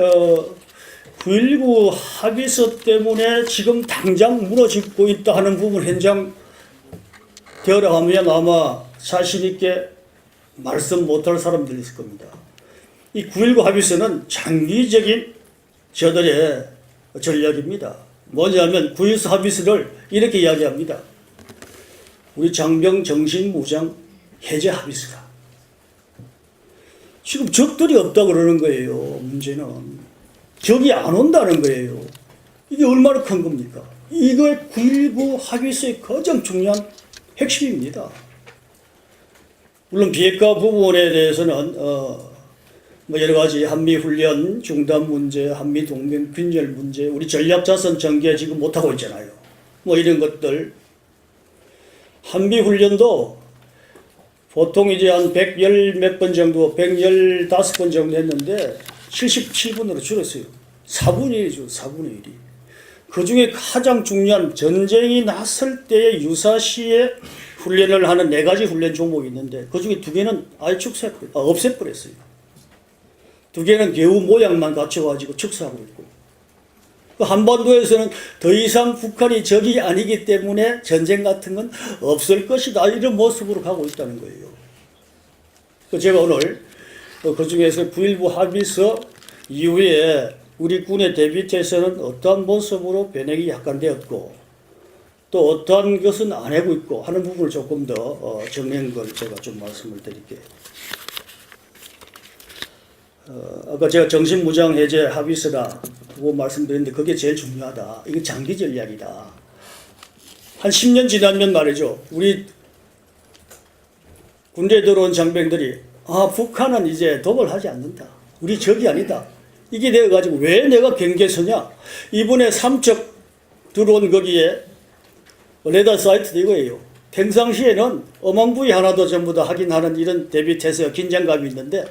9.19 합의서 때문에 지금 당장 무너지고 있다 하는 부분 현장 되어라 하면 아마 자신 있게 말씀 못할 사람들이 있을 겁니다. 이 9.19 합의서는 장기적인 저들의 전략입니다. 뭐냐면 9.19 합의서를 이렇게 이야기합니다. 우리 장병 정신무장 해제 합의서다. 지금 적들이 없다 그러는 거예요. 문제는 적이 안 온다는 거예요. 이게 얼마나 큰 겁니까? 이걸 9.19 합의서의 가장 중요한 핵심입니다. 물론 비핵화 부분에 대해서는 뭐 여러 가지 한미 훈련 중단 문제, 한미 동맹 균열 문제, 우리 전략 자산 전개 지금 못 하고 있잖아요. 뭐 이런 것들. 한미 훈련도 보통 이제 한 110 몇 번 정도, 115번 정도 했는데 77분으로 줄었어요. 4분의 1이죠, 4분의 1이. 그 중에 가장 중요한 전쟁이 났을 때의 유사시에 훈련을 하는 4가지 훈련 종목이 있는데 그 중에 2개는 아예 없애버렸어요. 2개는 겨우 모양만 갖춰가지고 축소하고 있고, 한반도에서는 더 이상 북한이 적이 아니기 때문에 전쟁 같은 건 없을 것이다 이런 모습으로 가고 있다는 거예요. 제가 오늘 그 중에서 9.19 합의서 이후에 우리 군의 대비태세는 어떠한 모습으로 변형이 약간 되었고 또 어떠한 것은 안 하고 있고 하는 부분을 조금 더 정리한 걸 제가 좀 말씀을 드릴게요. 아까 제가 정신무장 해제 합의서라고 말씀드렸는데 그게 제일 중요하다. 이게 장기 전략이다. 한 10년 지나면 말이죠. 우리 군대에 들어온 장병들이 북한은 이제 도발하지 않는다. 우리 적이 아니다. 이게 되어가지고 왜 내가 경계서냐. 이번에 삼척 들어온 거기에 레이더 사이트도 이거예요. 평상시에는 어망부위 하나도 전부 다 확인하는 이런 대비태세와 긴장감이 있는데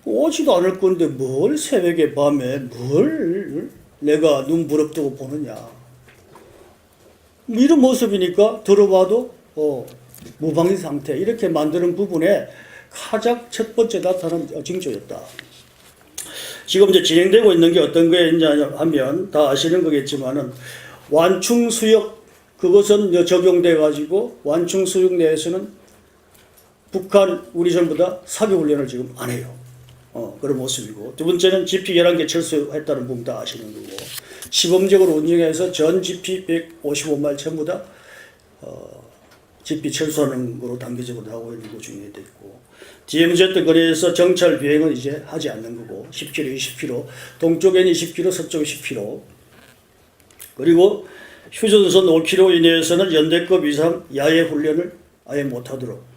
오지도 않을 건데 뭘 새벽에 밤에 뭘 내가 눈 부릅뜨고 보느냐. 이런 모습이니까 들어봐도 무방비 상태 이렇게 만드는 부분에 가장 첫 번째 나타난 징조였다. 지금 이제 진행되고 있는 게 어떤 거였냐 하면 다 아시는 거겠지만은 완충수역 그것은 적용돼 가지고 완충수역 내에서는 북한 우리 전부 다 사교훈련을 지금 안 해요. 그런 모습이고, 두 번째는 GP 11개 철수했다는 부분 다 아시는 거고, 시범적으로 운영해서 전 GP 155마일 전부 다 GP 철수하는 거로 단계적으로 하고 있는 거 중에 있고, DMZ 거리에서 정찰 비행은 이제 하지 않는 거고, 10km, 20km, 동쪽엔 20km, 서쪽에 10km, 그리고 휴전선 5km 이내에서는 연대급 이상 야외 훈련을 아예 못하도록,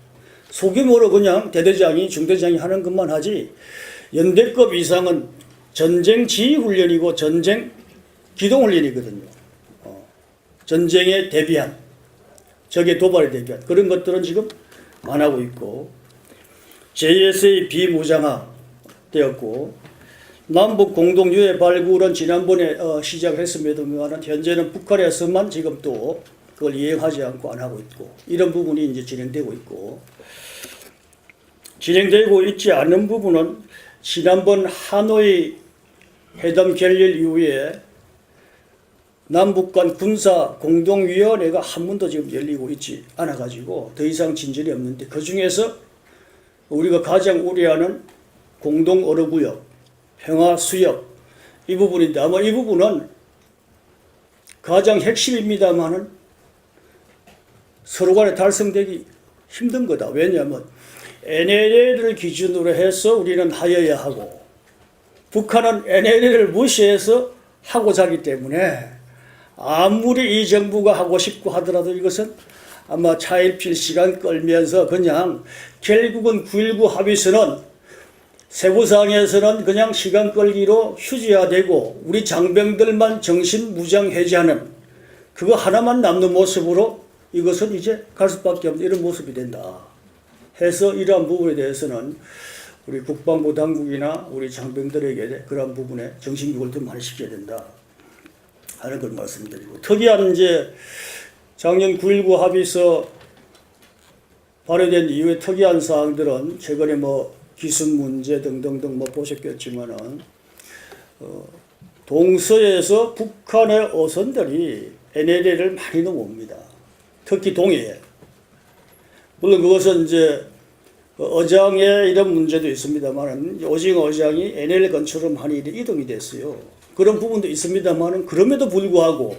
소규모로 그냥 대대장이 중대장이 하는 것만 하지 연대급 이상은 전쟁 지휘 훈련이고 전쟁 기동 훈련이거든요. 전쟁에 대비한, 적의 도발에 대비한 그런 것들은 지금 안 하고 있고, JSA 비무장화 되었고, 남북 공동 유해 발굴은 지난번에 시작했음에도 현재는 북한에서만 지금 또 그걸 이행하지 않고 안 하고 있고, 이런 부분이 이제 진행되고 있고, 진행되고 있지 않은 부분은 지난번 하노이 회담 결렬 이후에 남북 간 군사 공동위원회가 한 번도 지금 열리고 있지 않아 가지고 더 이상 진전이 없는데, 그 중에서 우리가 가장 우려하는 공동 어로구역, 평화 수역 이 부분인데, 아마 이 부분은 가장 핵심입니다만은 서로 간에 달성되기 힘든 거다. 왜냐하면 NLL을 기준으로 해서 우리는 하여야 하고, 북한은 NLL을 무시해서 하고자 하기 때문에 아무리 이 정부가 하고 싶고 하더라도 이것은 아마 차일필 시간 끌면서 그냥 결국은 9.19 합의서는 세부사항에서는 그냥 시간 끌기로 휴지화되고 우리 장병들만 정신무장 해제하는 그거 하나만 남는 모습으로 이것은 이제 갈 수밖에 없는 이런 모습이 된다 해서 이러한 부분에 대해서는 우리 국방부 당국이나 우리 장병들에게 그러한 부분에 정신교육을 더 많이 시켜야 된다 하는 걸 말씀드리고, 특이한 이제 작년 9.19 합의서 발의된 이후에 특이한 사항들은 최근에 뭐 기순 문제 등등등 뭐 보셨겠지만은 동서에서 북한의 어선들이 NLL을 많이 넘어옵니다. 특히 동해에. 물론 그것은 이제 어장에 이런 문제도 있습니다만은 오징어 어장이 NLL 근처로 많이 이동이 됐어요. 그런 부분도 있습니다만은 그럼에도 불구하고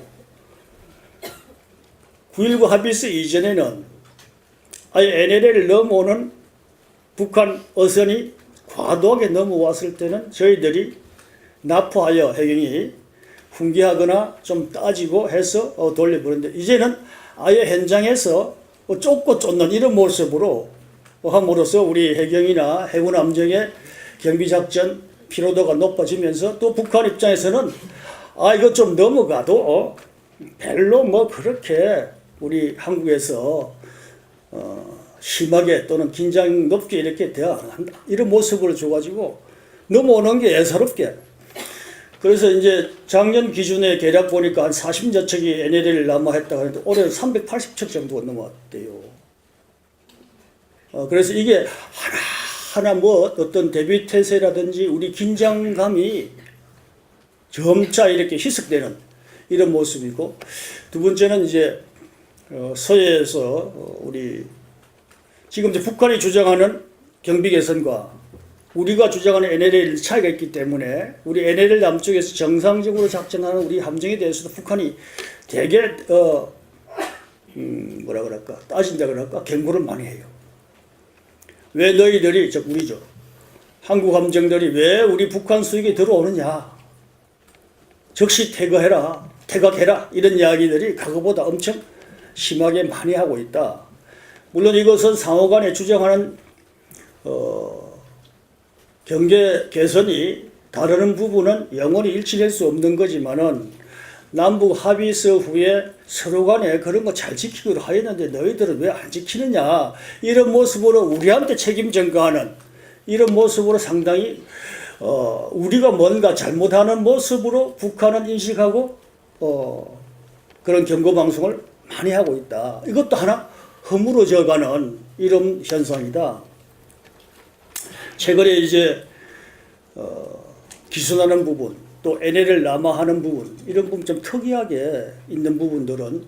9.19 합의서 이전에는 아예 NLL을 넘어오는 북한 어선이 과도하게 넘어왔을 때는 저희들이 납포하여 해경이 훈계하거나 좀 따지고 해서 돌려보는데, 이제는 아예 현장에서 쫓고 쫓는 이런 모습으로 함으로써 우리 해경이나 해군 함정의 경비작전 피로도가 높아지면서 또 북한 입장에서는 이거 좀 넘어가도 별로 뭐 그렇게 우리 한국에서 심하게 또는 긴장 높게 이렇게 대화한다 이런 모습을 줘가지고 넘어오는 게 예사롭게. 그래서 이제 작년 기준에 대략 보니까 한 40여 척이 NLL을 남하했다고 하는데 올해는 380척 정도가 넘어왔대요. 그래서 이게 하나하나 뭐 어떤 대비태세라든지 우리 긴장감이 점차 이렇게 희석되는 이런 모습이고, 두 번째는 이제 서해에서 우리 지금 이제 북한이 주장하는 경비 개선과 우리가 주장하는 NLL 차이가 있기 때문에 우리 NLL 남쪽에서 정상적으로 작전하는 우리 함정에 대해서도 북한이 되게 뭐라 그럴까 따진다 그럴까 경고를 많이 해요. 왜 너희들이 즉 우리죠 한국 함정들이 왜 우리 북한 수역에 들어오느냐, 즉시 퇴각해라 이런 이야기들이 과거보다 엄청 심하게 많이 하고 있다. 물론 이것은 상호간에 주장하는 경계 개선이 다루는 부분은 영원히 일치될 수 없는 거지만은 남북 합의서 후에 서로 간에 그런 거 잘 지키기로 하였는데 너희들은 왜 안 지키느냐 이런 모습으로 우리한테 책임 전가하는 이런 모습으로 상당히 우리가 뭔가 잘못하는 모습으로 북한은 인식하고 그런 경고 방송을 많이 하고 있다. 이것도 하나 허물어져가는 이런 현상이다. 최근에 이제 기순하는 부분, 또 NLL을 남하하는 부분, 이런 부분 좀 특이하게 있는 부분들은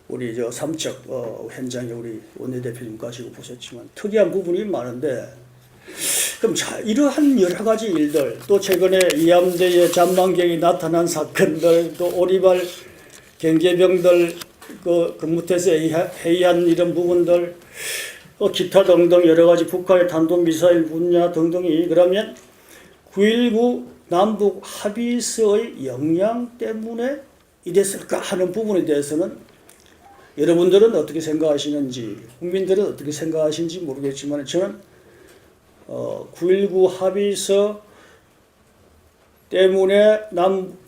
우리 저 삼척 현장에 우리 원내대표님 가시고 보셨지만 특이한 부분이 많은데, 그럼 이러한 여러 가지 일들, 또 최근에 이함대의 잔망경이 나타난 사건들, 또 오리발 경계병들 근무태세 해이한 이런 부분들, 기타 등등 여러 가지 북한의 탄도미사일 분야 등등이 그러면 9.19 남북 합의서의 영향 때문에 이랬을까 하는 부분에 대해서는 여러분들은 어떻게 생각하시는지, 국민들은 어떻게 생각하시는지 모르겠지만 저는 9.19 합의서 때문에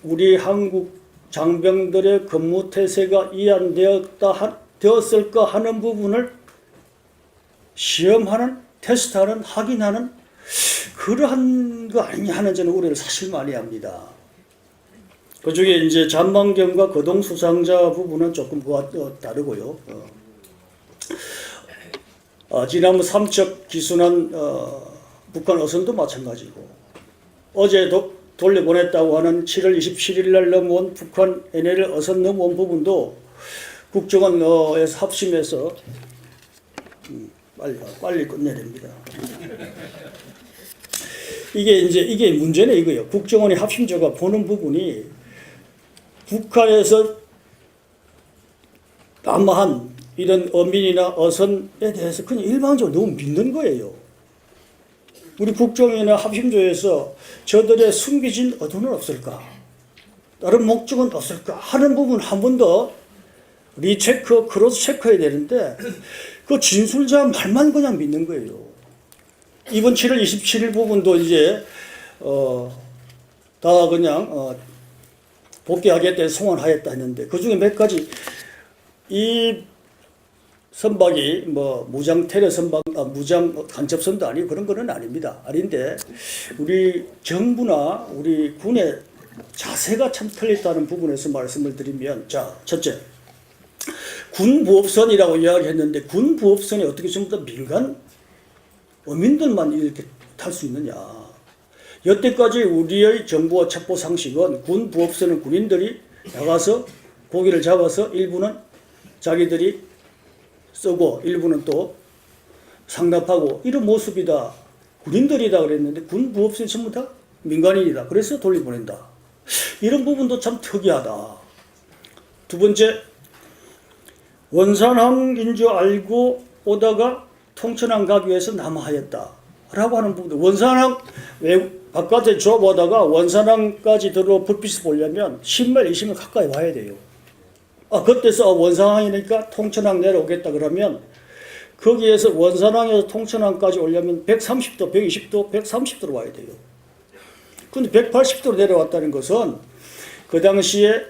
우리 한국 장병들의 근무태세가 이안되었을까 하는 부분을 시험하는, 테스트하는, 확인하는 그러한 거 아니냐 하는 저는 우려를 사실 많이 합니다. 그 중에 이제 잔망경과 거동 수상자 부분은 조금 그와 다르고요. 지난번 삼척 기순한 북한 어선도 마찬가지고, 어제도 돌려보냈다고 하는 7월 27일 날 넘어온 북한 NLL 어선 넘어온 부분도 국정원에서 합심해서 빨리 끝내야 됩니다. 이게 문제네 이거예요. 국정원이 합심조가 보는 부분이 북한에서 남한 이런 어민이나 어선에 대해서 그냥 일반적으로 너무 믿는 거예요. 우리 국정원이나 합심조에서 저들의 숨겨진 의도는 없을까? 다른 목적은 없을까? 하는 부분 한 번 더 리체크, 크로스 체크해야 되는데 그 진술자 말만 그냥 믿는 거예요. 이번 7월 27일 부분도 이제 다 그냥 복귀하겠다 송환하였다 했는데 그 중에 몇 가지 이 선박이 뭐 무장 테러 선박, 무장 간첩선도 아니고 그런 거는 아닙니다. 아닌데 우리 정부나 우리 군의 자세가 참 틀렸다는 부분에서 말씀을 드리면, 자, 첫째, 군부업선이라고 이야기했는데 군부업선이 어떻게 전부 다 민간 어민들만 이렇게 탈 수 있느냐. 여태까지 우리의 정부와 첩보 상식은 군부업선은 군인들이 나가서 고기를 잡아서 일부는 자기들이 쓰고 일부는 또 상납하고 이런 모습이다. 군인들이다 그랬는데 군부업선이 전부 다 민간인이다. 그래서 돌려보낸다. 이런 부분도 참 특이하다. 두 번째, 원산항인 줄 알고 오다가 통천항 가기 위해서 남하였다 라고 하는 부분. 원산항 바깥에 좁아다가 원산항까지 들어 불빛을 보려면 10마일 20마일 가까이 와야 돼요. 그때서 원산항이니까 통천항 내려오겠다 그러면 거기에서 원산항에서 통천항까지 오려면 130도, 120도, 130도로 와야 돼요. 근데 180도로 내려왔다는 것은 그 당시에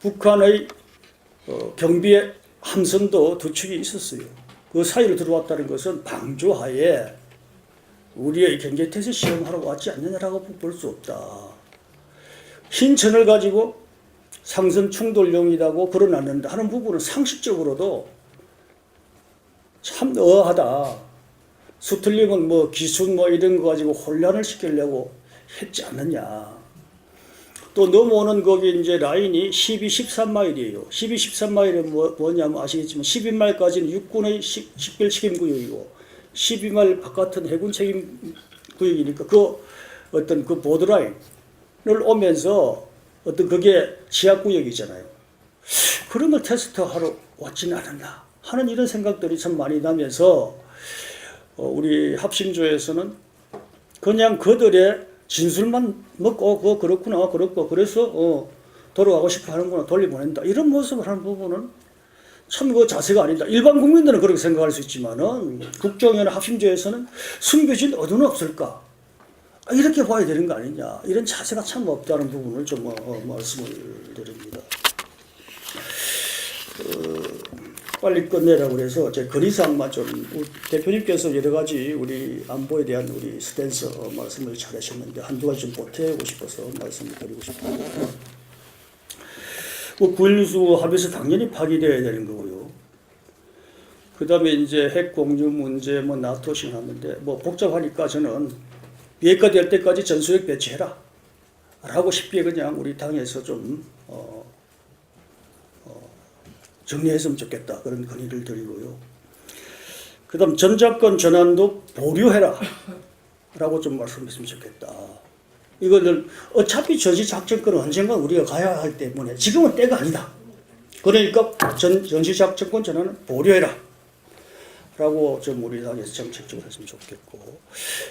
북한의 경비의 함선도 두 축이 있었어요. 그 사이로 들어왔다는 것은 방조하에 우리의 경계태세 시험하러 왔지 않느냐라고 볼 수 없다. 흰천을 가지고 상선 충돌용이라고 걸어놨는데 하는 부분은 상식적으로도 참 어하다. 수틀림은 뭐 기술 뭐 이런 거 가지고 혼란을 시키려고 했지 않느냐. 또 넘어오는 거기 이제 라인이 12, 13마일이에요. 12, 13마일은 뭐냐면 아시겠지만 12마일까지는 육군의 식별 책임 구역이고 12마일 바깥은 해군 책임 구역이니까 그 어떤 그 보드라인을 오면서 어떤 그게 지하구역이잖아요. 그런 걸 테스트하러 왔지는 않았나 하는 이런 생각들이 참 많이 나면서 우리 합심조에서는 그냥 그들의 진술만 먹고 그렇구나 그렇고 그래서 돌아가고 싶어 하는구나 돌려보낸다 이런 모습을 하는 부분은 참 그 자세가 아니다. 일반 국민들은 그렇게 생각할 수 있지만은 국정원이나 합심조에서는 숨겨진 어디는 없을까 이렇게 봐야 되는 거 아니냐 이런 자세가 참 없다는 부분을 좀 말씀을 드립니다. 빨리 끝내라고 그래서 제 건의사항만 좀 대표님께서 여러 가지 우리 안보에 대한 우리 스탠스 말씀을 잘하셨는데 한두 가지 좀 보태고 싶어서 말씀을 드리고 싶습니다. 9.12 합의서 당연히 파기되어야 되는 거고요. 그 다음에 이제 핵 공유 문제 나토 신하는데 복잡하니까 저는 비핵화 될 때까지 전술핵 배치해라 라고 쉽게 그냥 우리 당에서 좀 정리했으면 좋겠다 그런 건의를 드리고요. 그 다음 전작권 전환도 보류해라 라고 좀 말씀했으면 좋겠다. 이거는 어차피 전시작전권은 언젠가 우리가 가야 하기 때문에 지금은 때가 아니다. 그러니까 전시작전권 전환은 보류해라 라고 좀 우리 당에서 정책적으로 했으면 좋겠고,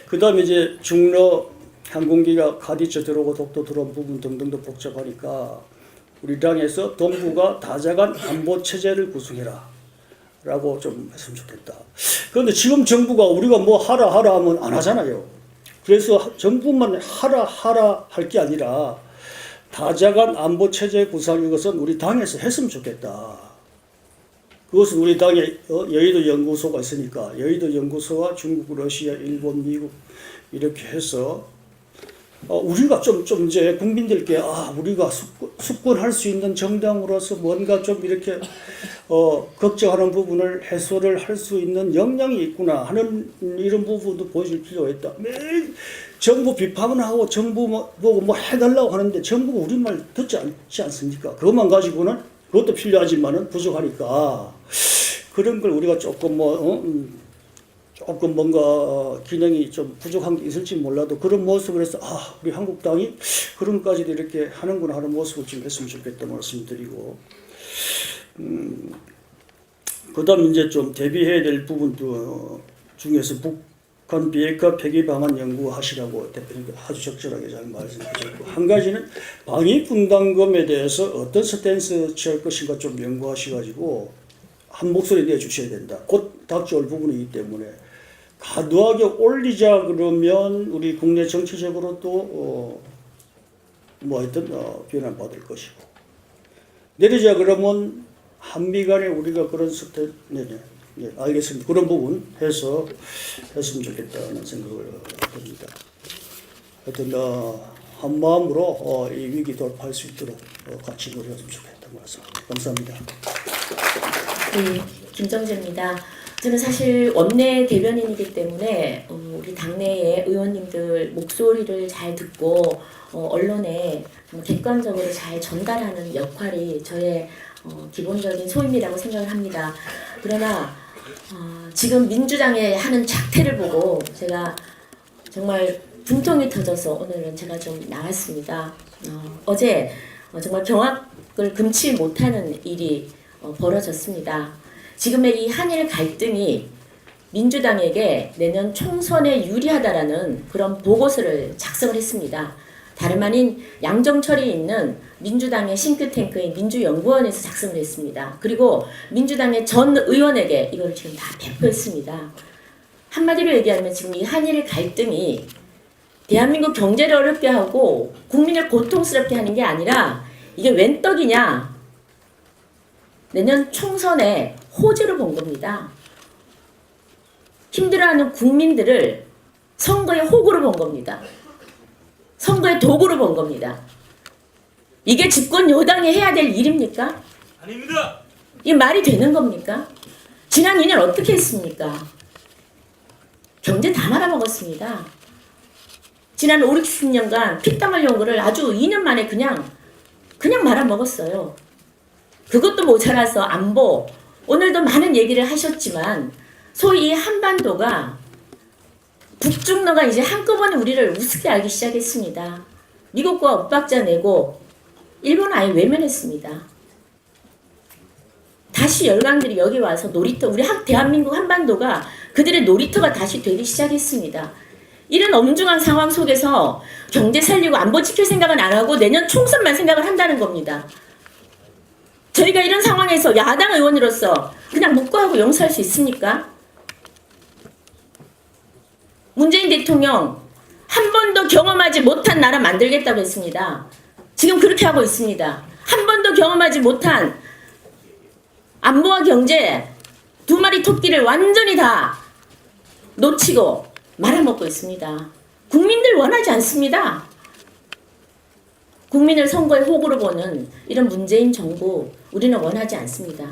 그 다음에 이제 중러 항공기가 카디처 들어오고 독도 들어온 부분 등등도 복잡하니까 우리 당에서 동북아 다자간 안보 체제를 구성해라 라고 좀 했으면 좋겠다. 그런데 지금 정부가 우리가 뭐 하라 하면 안 하잖아요. 그래서 정부만 하라 할 게 아니라 다자간 안보 체제 구성 이것은 우리 당에서 했으면 좋겠다. 그것은 우리 당에 여의도 연구소가 있으니까 여의도 연구소와 중국, 러시아, 일본, 미국 이렇게 해서 우리가 좀 이제 국민들께 우리가 숙권할 수 있는 정당으로서 뭔가 좀 이렇게 걱정하는 부분을 해소를 할 수 있는 역량이 있구나 하는 이런 부분도 보여줄 필요가 있다. 매일 정부 비판을 하고 정부 보고 뭐 해달라고 하는데 정부가 우리 말 듣지 않지 않습니까? 그것만 가지고는 그것도 필요하지만은 부족하니까 그런 걸 우리가 조금 조금 뭔가 기능이 좀 부족한 게 있을지 몰라도 그런 모습을 해서 우리 한국당이 그런 것까지도 이렇게 하는구나 하는 모습을 좀 했으면 좋겠다는 말씀드리고, 그 다음 이제 좀 대비해야 될 부분도 중에서 북한 비핵화 폐기 방안 연구하시라고 대표님께 아주 적절하게 잘 말씀하셨고, 한 가지는 방위 분담금에 대해서 어떤 스탠스 취할 것인가 좀 연구하셔가지고 한 목소리 내주셔야 된다. 곧 닥쳐올 부분이기 때문에 과도하게 올리자 그러면 우리 국내 정치적으로 또 뭐 하여튼 비난받을 것이고, 내리자 그러면 한미 간에 우리가 그런 네, 알겠습니다. 그런 부분 해서 했으면 좋겠다는 생각을 합니다. 하여튼 한 마음으로 이 위기 돌파할 수 있도록 같이 노력했으면 좋겠다는 말씀. 감사합니다. 네, 김정재입니다. 저는 사실 원내 대변인이기 때문에 우리 당내의 의원님들 목소리를 잘 듣고 언론에 객관적으로 잘 전달하는 역할이 저의 기본적인 소임이라고 생각을 합니다. 그러나 지금 민주당의 하는 작태를 보고 제가 정말 분통이 터져서 오늘은 제가 좀 나왔습니다. 어제 정말 경악을 금치 못하는 일이 벌어졌습니다. 지금의 이 한일 갈등이 민주당에게 내년 총선에 유리하다라는 그런 보고서를 작성을 했습니다. 다름 아닌 양정철이 있는 민주당의 싱크탱크인 민주연구원에서 작성을 했습니다. 그리고 민주당의 전 의원에게 이걸 지금 다 배포했습니다. 한마디로 얘기하면 지금 이 한일 갈등이 대한민국 경제를 어렵게 하고 국민을 고통스럽게 하는 게 아니라 이게 웬 떡이냐, 내년 총선에 호재로 본 겁니다. 힘들어하는 국민들을 선거의 호구로 본 겁니다. 선거의 도구로 본 겁니다. 이게 집권 여당이 해야 될 일입니까? 아닙니다. 이 말이 되는 겁니까? 지난 2년 어떻게 했습니까? 경제 다 말아먹었습니다. 지난 5, 60년간 피땀 흘려온 거를 아주 2년 만에 그냥 말아먹었어요. 그것도 모자라서 안보, 오늘도 많은 얘기를 하셨지만 소위 한반도가 북중러가 이제 한꺼번에 우리를 우습게 알기 시작했습니다. 미국과 엇박자 내고 일본은 아예 외면했습니다. 다시 열강들이 여기 와서 놀이터, 우리 대한민국 한반도가 그들의 놀이터가 다시 되기 시작했습니다. 이런 엄중한 상황 속에서 경제 살리고 안보 지킬 생각은 안 하고 내년 총선만 생각을 한다는 겁니다. 저희가 이런 상황에서 야당 의원으로서 그냥 묵고하고 용서할 수 있습니까? 문재인 대통령 한 번도 경험하지 못한 나라 만들겠다고 했습니다. 지금 그렇게 하고 있습니다. 한 번도 경험하지 못한 안보와 경제 두 마리 토끼를 완전히 다 놓치고 말아먹고 있습니다. 국민들 원하지 않습니다. 국민을 선거의 호구로 보는 이런 문재인 정부 우리는 원하지 않습니다.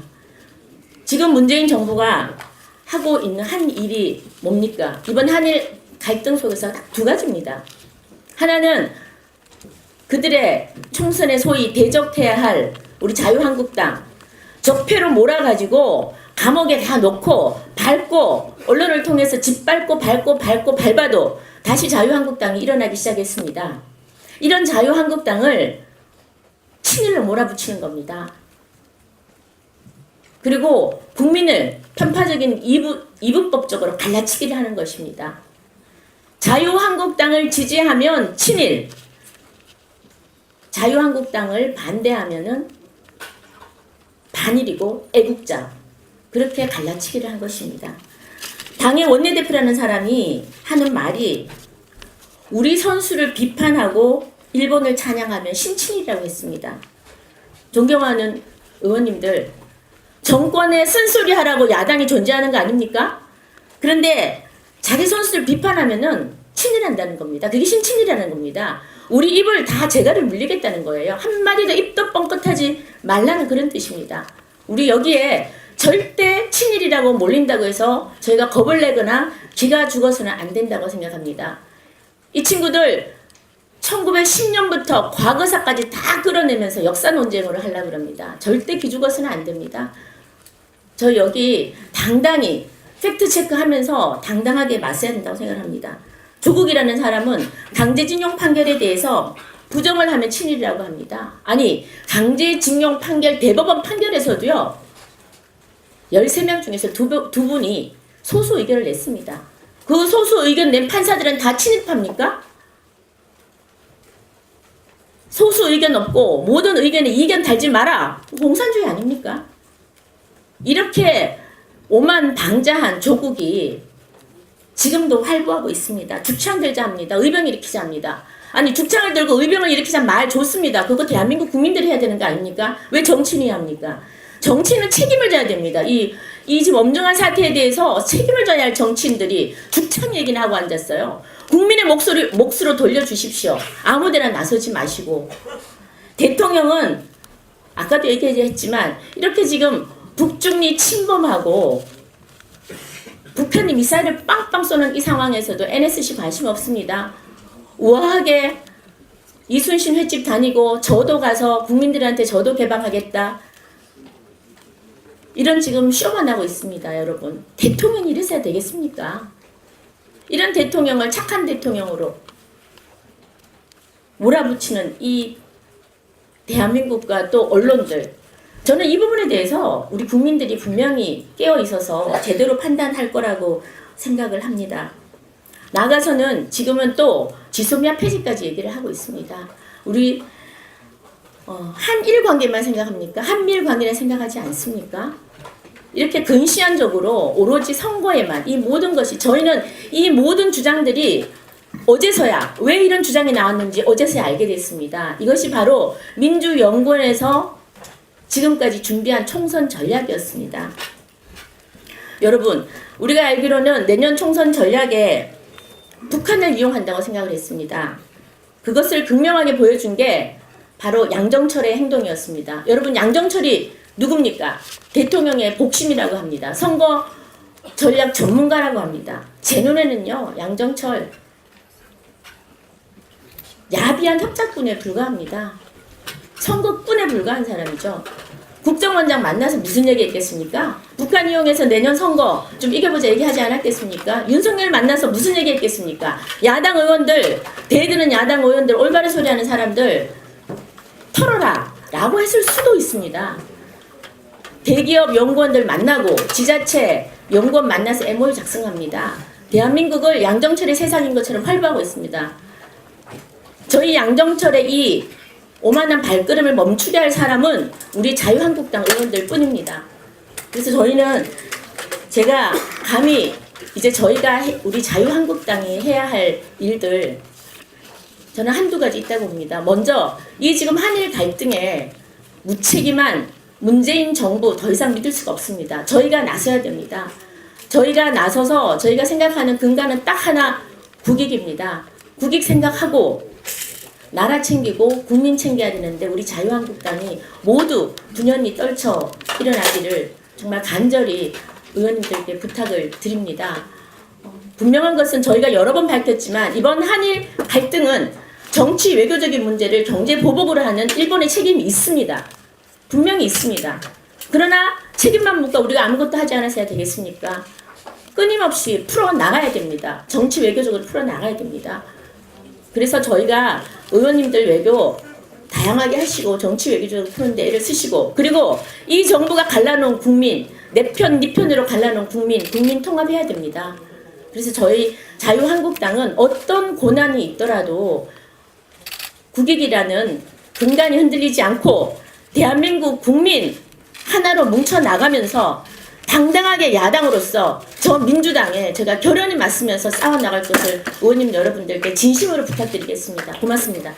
지금 문재인 정부가 하고 있는 한 일이 뭡니까? 이번 한일 갈등 속에서 딱 두 가지입니다. 하나는 그들의 총선에 소위 대적해야 할 우리 자유한국당 적폐로 몰아가지고 감옥에 다 놓고 밟고 언론을 통해서 짓밟고 밟고 밟아도 다시 자유한국당이 일어나기 시작했습니다. 이런 자유한국당을 친일로 몰아붙이는 겁니다. 그리고 국민을 편파적인 이분법적으로 갈라치기를 하는 것입니다. 자유한국당을 지지하면 친일, 자유한국당을 반대하면은 반일이고 애국자, 그렇게 갈라치기를 한 것입니다. 당의 원내대표라는 사람이 하는 말이 우리 선수를 비판하고 일본을 찬양하면 신친이라고 했습니다. 존경하는 의원님들, 정권에 쓴소리하라고 야당이 존재하는 거 아닙니까? 그런데 자기 선수를 비판하면은 친일한다는 겁니다. 그게 신친이라는 겁니다. 우리 입을 다 재갈을 물리겠다는 거예요. 한마디도 입도 뻥끗하지 말라는 그런 뜻입니다. 우리 여기에 절대 친일이라고 몰린다고 해서 저희가 겁을 내거나 기가 죽어서는 안 된다고 생각합니다. 이 친구들 1910년부터 과거사까지 다 끌어내면서 역사 논쟁을 하려고 합니다. 절대 기죽어서는 안 됩니다. 저 여기 당당히 팩트체크하면서 당당하게 맞서야 된다고 생각합니다. 조국이라는 사람은 강제징용 판결에 대해서 부정을 하면 친일이라고 합니다. 아니, 강제징용 판결, 대법원 판결에서도요, 13명 중에서 두 분이 소수 의견을 냈습니다. 그 소수 의견 낸 판사들은 다 친일파입니까? 소수 의견 없고 모든 의견에 이견 달지 마라. 공산주의 아닙니까? 이렇게 오만방자한 조국이 지금도 활보하고 있습니다. 죽창 들자 합니다. 의병 일으키자 합니다. 아니 죽창을 들고 의병을 일으키자 말 좋습니다. 그거 대한민국 국민들이 해야 되는 거 아닙니까? 왜 정치인이 합니까? 정치인은 책임을 져야 됩니다. 이 지금 엄중한 사태에 대해서 책임을 져야 할 정치인들이 죽창 얘기나 하고 앉았어요. 국민의 몫으로 돌려주십시오. 아무데나 나서지 마시고. 대통령은 아까도 얘기했지만 이렇게 지금 북중리 침범하고 북한이 미사일을 빵빵 쏘는 이 상황에서도 NSC 관심 없습니다. 우아하게 이순신 횟집 다니고 저도 가서 국민들한테 저도 개방하겠다. 이런 지금 쇼만 하고 있습니다, 여러분. 대통령이 이래서야 되겠습니까? 이런 대통령을 착한 대통령으로 몰아붙이는 이 대한민국과 또 언론들, 저는 이 부분에 대해서 우리 국민들이 분명히 깨어 있어서 제대로 판단할 거라고 생각을 합니다. 나가서는 지금은 또 지소미아 폐지까지 얘기를 하고 있습니다. 우리 한일 관계만 생각합니까? 한미일 관계는 생각하지 않습니까? 이렇게 근시안적으로 오로지 선거에만 이 모든 것이, 저희는 이 모든 주장들이 어제서야 왜 이런 주장이 나왔는지 어제서야 알게 됐습니다. 이것이 바로 민주연구원에서 지금까지 준비한 총선 전략이었습니다. 여러분, 우리가 알기로는 내년 총선 전략에 북한을 이용한다고 생각을 했습니다. 그것을 극명하게 보여준 게 바로 양정철의 행동이었습니다. 여러분, 양정철이 누굽니까? 대통령의 복심이라고 합니다. 선거 전략 전문가라고 합니다. 제 눈에는요, 양정철 야비한 협작꾼에 불과합니다. 선거꾼에 불과한 사람이죠. 국정원장 만나서 무슨 얘기 했겠습니까? 북한 이용해서 내년 선거 좀 이겨보자 얘기하지 않았겠습니까? 윤석열 만나서 무슨 얘기 했겠습니까? 야당 의원들, 대드는 야당 의원들, 올바른 소리 하는 사람들 털어라 라고 했을 수도 있습니다. 대기업 연구원들 만나고 지자체 연구원 만나서 MOU 작성합니다. 대한민국을 양정철의 세상인 것처럼 활보하고 있습니다. 저희 양정철의 이 오만한 발걸음을 멈추게 할 사람은 우리 자유한국당 의원들 뿐입니다. 그래서 저희는, 제가 감히 이제 저희가 우리 자유한국당이 해야 할 일들, 저는 한두 가지 있다고 봅니다. 먼저 이 지금 한일 갈등에 무책임한 문재인 정부 더 이상 믿을 수가 없습니다. 저희가 나서야 됩니다. 저희가 나서서 저희가 생각하는 근간은 딱 하나, 국익입니다. 국익 생각하고 나라 챙기고 국민 챙겨야 되는데 우리 자유한국당이 모두 분연히 떨쳐 일어나기를 정말 간절히 의원님들께 부탁을 드립니다. 분명한 것은 저희가 여러 번 밝혔지만 이번 한일 갈등은 정치 외교적인 문제를 경제 보복으로 하는 일본의 책임이 있습니다. 분명히 있습니다. 그러나 책임만 묻고 우리가 아무것도 하지 않아서야 되겠습니까? 끊임없이 풀어나가야 됩니다. 정치 외교적으로 풀어나가야 됩니다. 그래서 저희가 의원님들 외교 다양하게 하시고 정치 외교적으로 푸는데 애를 쓰시고, 그리고 이 정부가 갈라놓은 국민, 내 편, 네 편으로 갈라놓은 국민 통합해야 됩니다. 그래서 저희 자유한국당은 어떤 고난이 있더라도 국익이라는 근간이 흔들리지 않고 대한민국 국민 하나로 뭉쳐나가면서 당당하게 야당으로서 저 민주당에 제가 결연히 맞서면서 싸워나갈 것을 의원님 여러분들께 진심으로 부탁드리겠습니다. 고맙습니다.